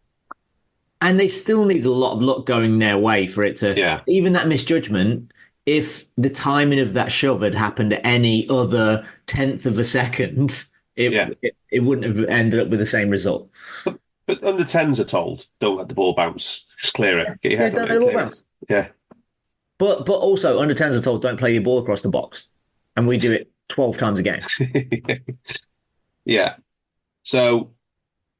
And they still need a lot of luck going their way for it to, even that misjudgment. If the timing of that shove had happened at any other 10th of a second, it wouldn't have ended up with the same result. But under 10s are told, don't let the ball bounce. Just clear it. Get your head don't let the ball bounce. Yeah. But also, under 10s are told, don't play your ball across the box. And we do it 12 times a game. Yeah. So,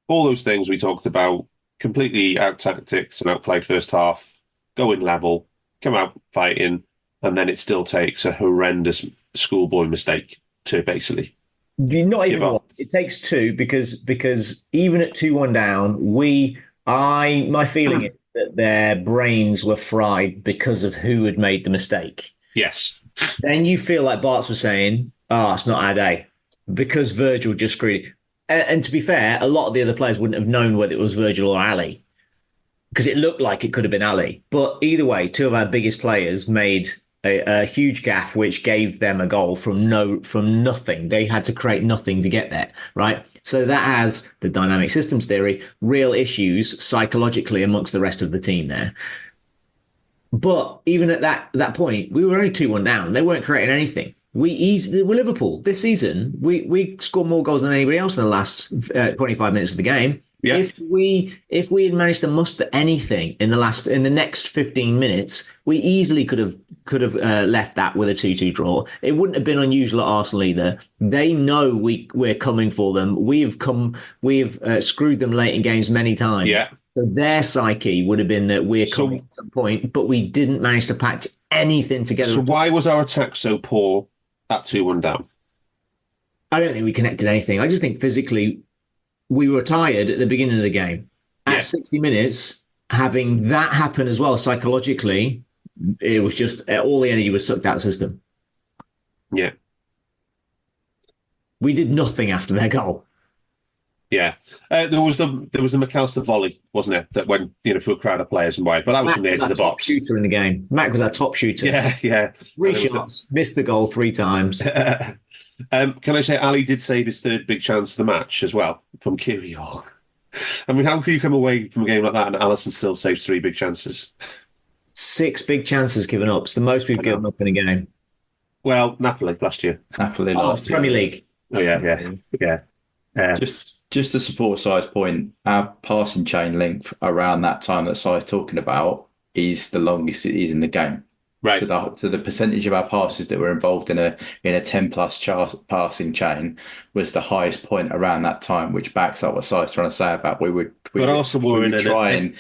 all those things we talked about, completely out tactics and outplayed first half, go in level, come out fighting, and then it still takes a horrendous schoolboy mistake to basically not even one. It takes 2 because even at 2-1 down, my feeling is that their brains were fried because of who had made the mistake. Yes. Then you feel like Barts was saying, it's not our day because Virgil just screwed it. And to be fair, a lot of the other players wouldn't have known whether it was Virgil or Ali because it looked like it could have been Ali. But either way, two of our biggest players made a huge gaffe, which gave them a goal from nothing. They had to create nothing to get there, right? So that has the dynamic systems theory, real issues psychologically amongst the rest of the team there. But even at that point, we were only 2-1 down. They weren't creating anything. We're Liverpool this season. We scored more goals than anybody else in the last 25 minutes of the game. Yeah. If we had managed to muster anything in the next 15 minutes, we easily could have left that with a 2-2 draw. It wouldn't have been unusual at Arsenal either. They know we're coming for them. We've screwed them late in games many times. Yeah. So their psyche would have been that we're coming at some point, but we didn't manage to patch anything together. So why was our attack so poor at 2-1 down? I don't think we connected anything. I just think physically we were tired at the beginning of the game. At 60 minutes, having that happen as well psychologically, it was just all the energy was sucked out of the system. Yeah. We did nothing after their goal. Yeah, there was the McAllister volley, wasn't it? That went through a crowd of players and wide, but that was from the edge of the box. Shooter in the game. Mac was our top shooter. Yeah. 3 shots, missed the goal 3 times. Can I say Ali did save his third big chance of the match as well from Kyrgios? I mean, how can you come away from a game like that and Alisson still saves 3 big chances? 6 big chances given up. It's the most we've given up in a game. Well, Napoli last year. Premier League. Oh yeah. Just to support Si's point, our passing chain length around that time that Si's talking about is the longest it is in the game. Right. So the percentage of our passes that were involved in a 10+ passing chain was the highest point around that time, which backs up what Si's trying to say about we were trying to retain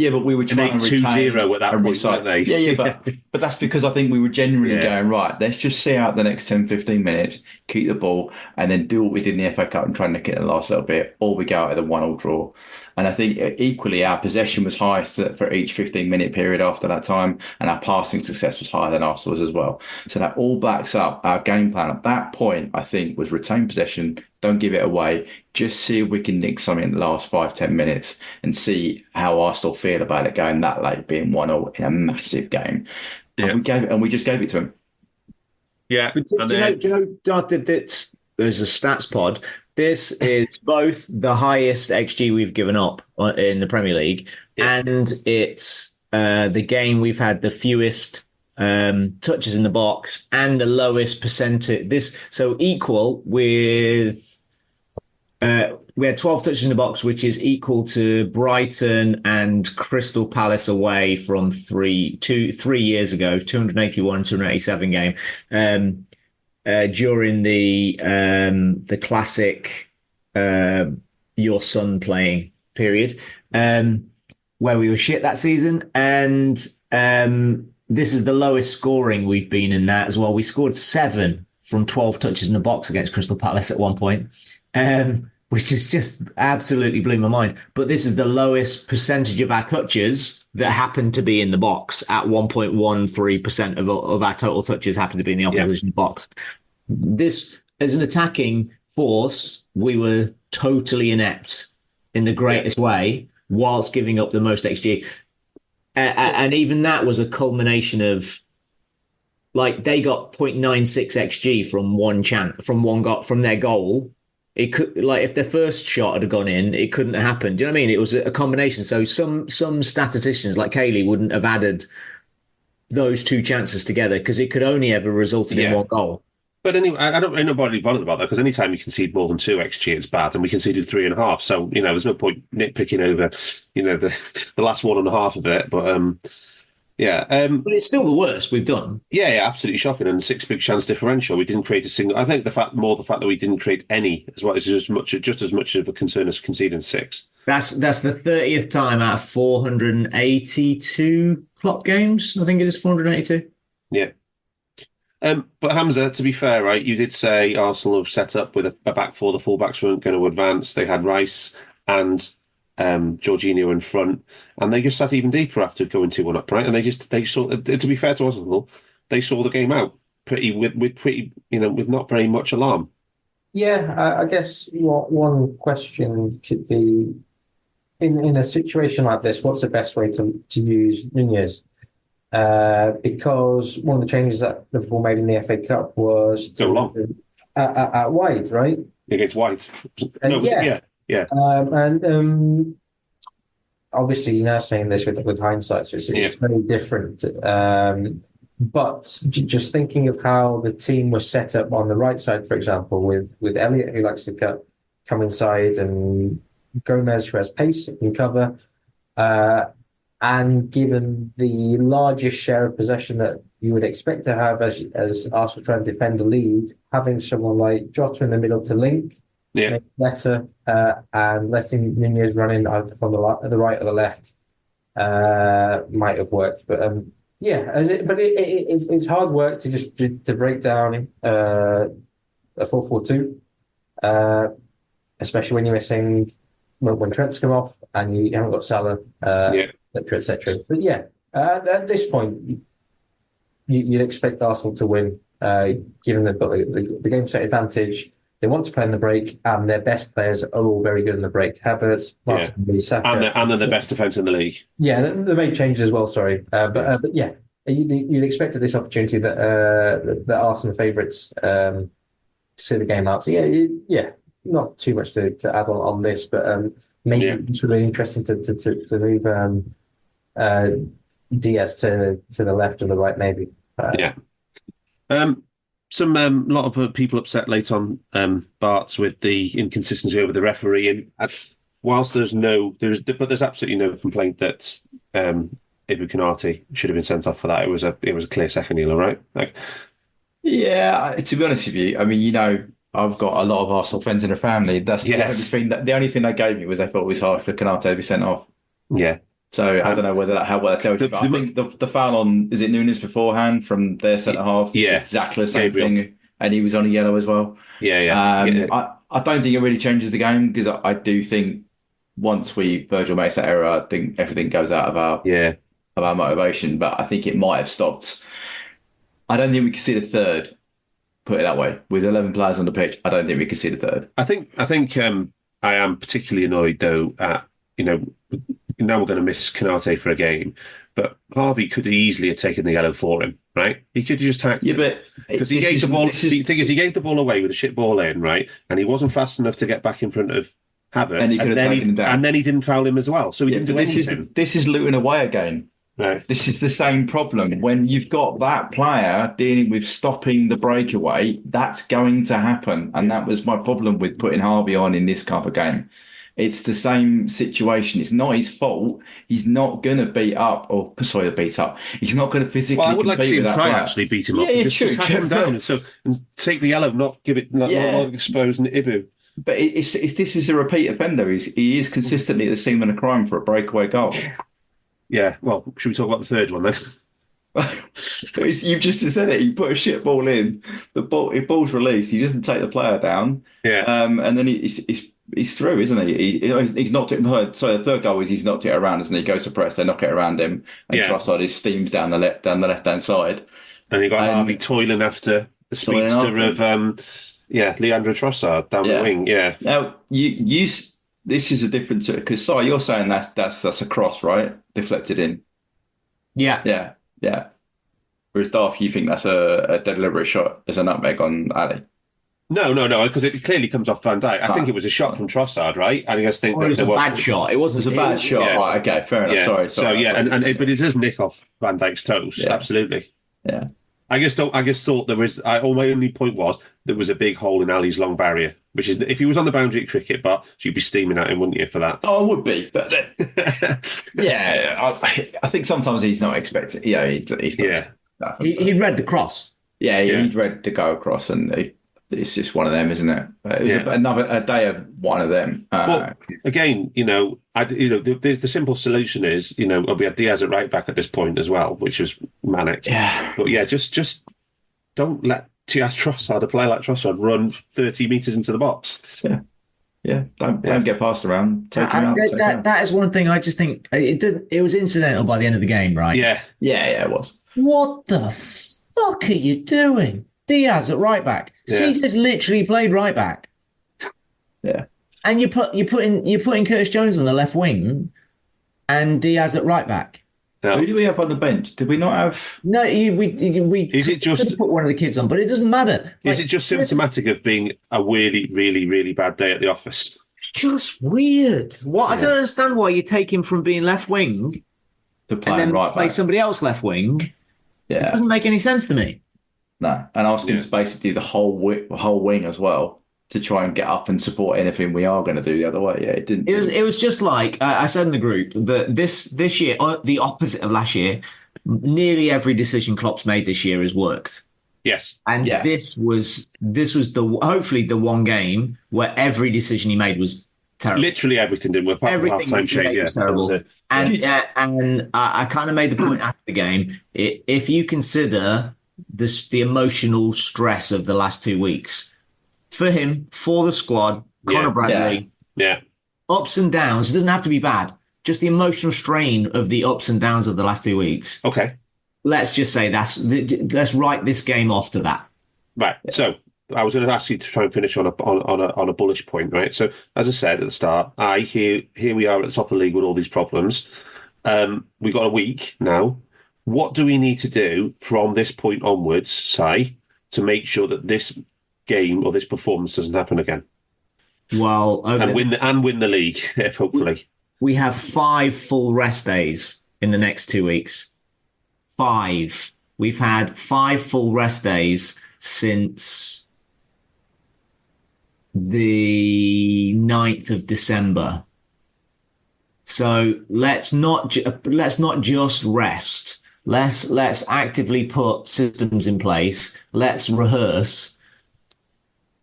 2-0 at that point, weren't they? Yeah, but that's because I think we were genuinely going, right, let's just see out the next 10-15 minutes, keep the ball, and then do what we did in the FA Cup and try and nick it in the last little bit, or we go out with a 1-1 draw. And I think equally our possession was highest for each 15-minute period after that time, and our passing success was higher than Arsenal's as well. So that all backs up our game plan at that point, I think, was retain possession, don't give it away, just see if we can nick something in the last 5-10 minutes and see how Arsenal feel about it going that late, being 1-0 in a massive game. Yeah. And we just gave it to him. Yeah. Do you know, Darth, there's a stats pod. This is both the highest XG we've given up in the Premier League, and it's the game we've had the fewest touches in the box and the lowest percentage. So equal with we had 12 touches in the box, which is equal to Brighton and Crystal Palace away from 3 years ago, 281, 287 game. During the classic your son playing period, where we were shit that season. And this is the lowest scoring we've been in that as well. We scored 7 from 12 touches in the box against Crystal Palace at one point, which is just absolutely blew my mind. But this is the lowest percentage of our touches that happen to be in the box at 1.13% of our total touches happen to be in the opposition box. This, as an attacking force, we were totally inept in the greatest way whilst giving up the most XG. And even that was a culmination of, like, they got 0.96 XG from their goal. It could, like, if their first shot had gone in, it couldn't have happened. Do you know what I mean? It was a combination. So some statisticians like Cayley wouldn't have added those 2 chances together because it could only ever resulted in 1 goal. But anyway, I don't ain't nobody bothered about that because anytime you concede more than 2 XG, it's bad, and we conceded 3.5. So there's no point nitpicking over the last 1.5 of it. But but it's still the worst we've done. Yeah, absolutely shocking. And 6 big chance differential. We didn't create a single. I think the fact that we didn't create any as well is just as much of a concern as conceding 6. That's the 30th time out of 482 Klopp games. I think it is 482. Yeah. But Hamzah, to be fair, right, you did say Arsenal have set up with a back four. The fullbacks weren't going to advance. They had Rice and Jorginho in front, and they just sat even deeper after going 2-1 up, right? And they saw. To be fair to Arsenal, they saw the game out with not very much alarm. Yeah, I guess one question could be in a situation like this, what's the best way to use Nunez? Because one of the changes that Liverpool made in the FA Cup was Go long at wide, right? Against White. No, yeah. Obviously, you're now saying this with hindsight, so it's very different. But just thinking of how the team was set up on the right side, for example, with Elliott, who likes to come inside, and Gomez, who has pace and can cover, and given the largest share of possession that you would expect to have as Arsenal try and defend a lead, having someone like Jota in the middle to link, better, and letting Nunez run in either from the right or the left might have worked. But it's hard work to break down a 4-4-2, especially when you're missing when Trent's come off and you haven't got Salah, etc. But at this point, you'd expect Arsenal to win, given they've got the game set advantage. They want to play in the break, and their best players are all very good in the break. Havertz, Martinelli, Saka, and they're the best defence in the league. Yeah, they made changes as well. Sorry, but you'd expect at this opportunity that Arsenal favourites see the game out. So not too much to add on this, but maybe it's really interesting to move Diaz to the left or the right, maybe. Some lot of people upset late on Barts with the inconsistency over the referee, and whilst there's absolutely no complaint that Ibu Konate should have been sent off for that. It was a clear second yellow, right? To be honest with you, I mean, I've got a lot of Arsenal friends in the family. That's the only thing they gave me was they thought it was harsh for Konate to be sent off. Yeah. So I don't know what that tells you, but I think the foul on, is it Nunez beforehand from their centre half? Yeah, exactly the same thing, and he was on a yellow as well. I don't think it really changes the game, because I do think once Virgil makes that error, I think everything goes out of our motivation. But I think it might have stopped. I don't think we can see the third. Put it that way, with 11 players on the pitch, I don't think we can see the third. I think I am particularly annoyed though at now we're going to miss Konate for a game, but Harvey could easily have taken the yellow for him, right? He could have just hacked him. But because he gave the ball. The thing is, he gave the ball away with a shit ball in, right? And he wasn't fast enough to get back in front of Havertz, and he could have taken him down. And then he didn't foul him as well, so he didn't do anything. This is Luton away again. No. This is the same problem. When you've got that player dealing with stopping the breakaway, that's going to happen. And that was my problem with putting Harvey on in this type of game. It's the same situation. It's not his fault. He's not going to beat up. He's not going to physically. Well, I would like to see him try player. Actually beat him up. Just hack him down and take the yellow, not give it, not expose Ibu. But this is a repeat offender. He is consistently the scene of a crime for a breakaway goal. Yeah. Well, should we talk about the third one then? You've just said it. You put a shit ball in. If ball's released, he doesn't take the player down. Yeah. And then he's through, isn't he? He's knocked it. So the third goal is he's knocked it around, isn't he? He goes to press, they knock it around him, and Trossard is steams down the left-hand side. And you got Harvey toiling after the speedster of Leandro Trossard down the wing. Yeah. Now this is a difference, because you're saying that's a cross, right? Deflected in. Yeah. Whereas Darth, you think that's a deliberate shot as a nutmeg on Ali? No, because it clearly comes off Van Dijk. I think it was a shot from Trossard, right? And I guess it was a bad shot. It wasn't. It was a bad shot. Yeah. Right, okay, fair enough. Sorry. But it does nick off Van Dijk's toes. Yeah. Absolutely. Yeah. I just thought there was. My only point was there was a big hole in Ali's long barrier, which is if he was on the boundary at cricket, but you'd be steaming at him, wouldn't you, for that? Oh, I would be, but I think sometimes he's not expecting. Yeah, he's not. He read the cross. Yeah, he'd read the go across, and it's just one of them, isn't it? It was a day of one of them. But again, the simple solution is, we had Diaz at right back at this point as well, which was manic. Yeah. But just don't let Trossard, a player like Trossard, run 30 metres into the box. Yeah. Yeah, don't get passed around. Take him out. That is one thing I just think it was incidental by the end of the game, right? Yeah, it was. What the fuck are you doing? Diaz at right back. Yeah. CJ's literally played right back. Yeah. And you're putting Curtis Jones on the left wing and Diaz at right back. Who do we have on the bench? Did we not have? No, we is it just put one of the kids on, but it doesn't matter. Is it just symptomatic of being a really, really, really bad day at the office? It's just weird. What I don't understand why you take him from being left wing to play and then right play back. somebody else left wing. Yeah, it doesn't make any sense to me. No, and ask him to basically the whole wing as well to try and get up and support anything we are going to do the other way. Yeah, it didn't. It was just like I said in the group that this year, the opposite of last year, nearly every decision Klopp's made this year has worked. Yes, and this was hopefully the one game where every decision he made was terrible. Literally everything didn't work. Everything was terrible. And I kind of made the point after the game. If you consider the emotional stress of the last 2 weeks. For him, for the squad, Conor Bradley, ups and downs. It doesn't have to be bad. Just the emotional strain of the ups and downs of the last 2 weeks. Okay. Let's just say let's write this game off to that. Right. Yeah. So I was going to ask you to try and finish on a bullish point, right? So as I said at the start, here we are at the top of the league with all these problems. We've got a week now. What do we need to do from this point onwards, Si, to make sure that this game or this performance doesn't happen again? Well, win the league, if hopefully. We have 5 full rest days in the next 2 weeks. 5. We've had 5 full rest days since the 9th of December. So let's not just rest. Let's actively put systems in place. Let's rehearse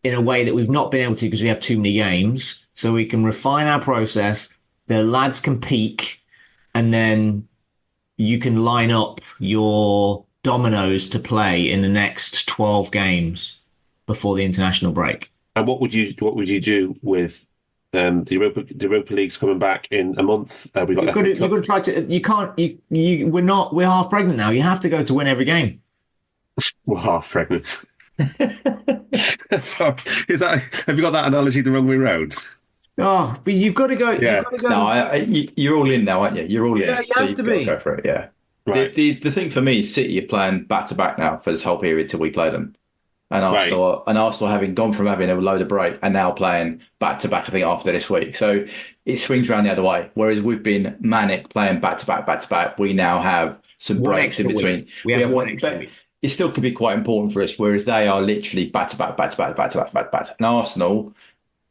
in a way that we've not been able to because we have too many games. So we can refine our process. The lads can peak, and then you can line up your dominoes to play in the next 12 games before the international break. And what would you do with the Europa League's coming back in a month? We've got to try to. You can't. We're half pregnant now. You have to go to win every game. We're half pregnant. Sorry, have you got that analogy the wrong way round? Oh, but you've got to go. Yeah. You've got to go. No, you're all in now, aren't you? You're all in. Yeah, you have to be. Go for it. Yeah. Right. The thing for me is City are playing back to back now for this whole period till we play them. And Arsenal having gone from having a load of break and now playing back to back, I think, after this week. So it swings around the other way. Whereas we've been manic playing back to back, we now have some breaks in between. Week. We have one extra week. It still could be quite important for us, whereas they are literally back to back. And Arsenal,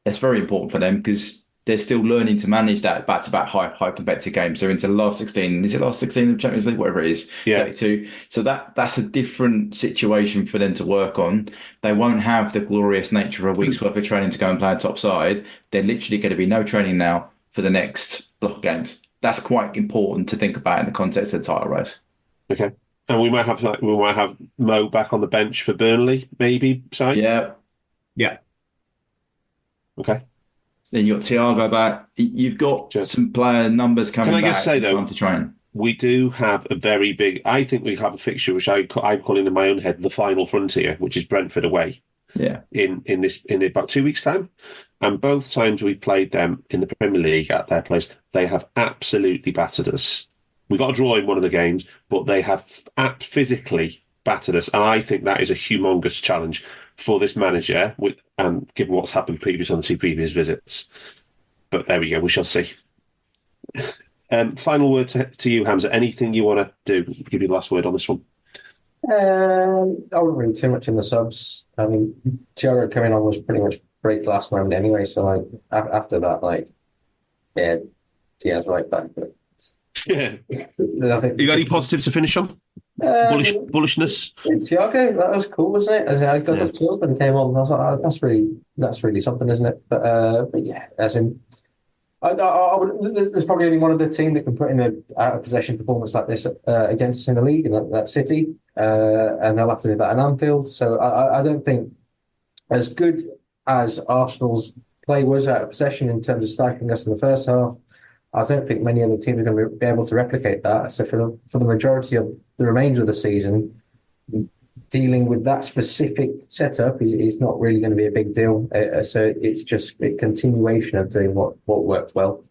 it's very important for them because they're still learning to manage that back-to-back high competitive games. They're into the last 16. Is it last 16 of the Champions League? Whatever it is. Yeah. 32. So that's a different situation for them to work on. They won't have the glorious nature of a week's worth of training to go and play on top side. They're literally going to be no training now for the next block of games. That's quite important to think about in the context of the title race. Okay. And we might have Mo back on the bench for Burnley, maybe, Si? Yeah. Okay. Then you got Thiago back. You've got some player numbers coming back. Can I just say, though, time to train. We do have a very big... I think we have a fixture, which I'm calling in my own head the final frontier, which is Brentford away. Yeah. In about 2 weeks' time. And both times we've played them in the Premier League at their place, they have absolutely battered us. We got a draw in one of the games, but they have physically battered us. And I think that is a humongous challenge for this manager, given what's happened on the 2 previous visits. But there we go, we shall see. Final word to you, Hamzah. Anything you want to do? Give you the last word on this one. I wouldn't really too much in the subs. I mean, Thiago coming on was pretty much break last round anyway, so after that, Diaz right back. But yeah. You got any positives to finish on? Bullishness. Thiago, that was cool, wasn't it? I got the kills when he came on. I was like, that's really something, isn't it? But yeah, as in, there's probably only one other team that can put in an out of possession performance like this against us in the league, and that's City, and they'll have to do that in Anfield. So I don't think, as good as Arsenal's play was out of possession in terms of stifling us in the first half. I don't think many other teams are going to be able to replicate that. So for the majority of the remainder of the season, dealing with that specific setup is not really going to be a big deal. So it's just a continuation of doing what worked well.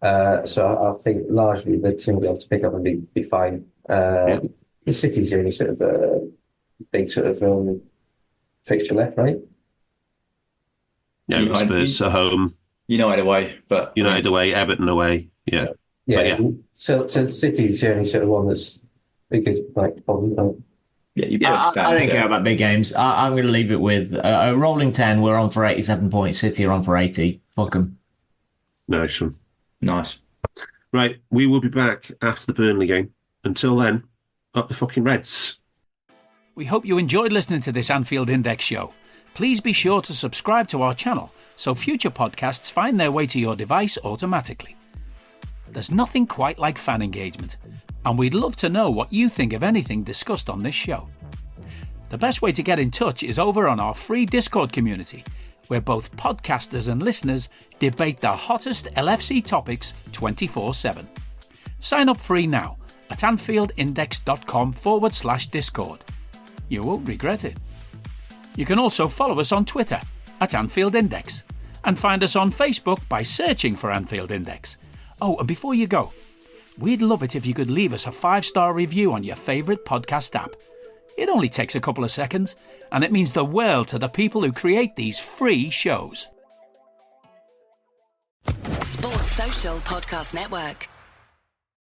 So I think largely the team will be able to pick up and be fine. The City's the only sort of big sort of fixture left, right? Yeah, Spurs at home. United away, but United away, Everton away. Yeah. So City's the only sort of one that's because like problem. I don't care about big games. I'm going to leave it with a rolling 10. We're on for 87 points. City are on for 80. Fuck them. Nice one. Nice. Right, we will be back after the Burnley game. Until then, up the fucking Reds. We hope you enjoyed listening to this Anfield Index show. Please be sure to subscribe to our channel so future podcasts find their way to your device automatically. There's nothing quite like fan engagement, and we'd love to know what you think of anything discussed on this show. The best way to get in touch is over on our free Discord community, where both podcasters and listeners debate the hottest LFC topics 24/7. Sign up free now at AnfieldIndex.com/Discord. You won't regret it. You can also follow us on Twitter at Anfield Index and find us on Facebook by searching for Anfield Index. Oh, and before you go, we'd love it if you could leave us a 5-star review on your favourite podcast app. It only takes a couple of seconds, and it means the world to the people who create these free shows. Sports Social Podcast Network.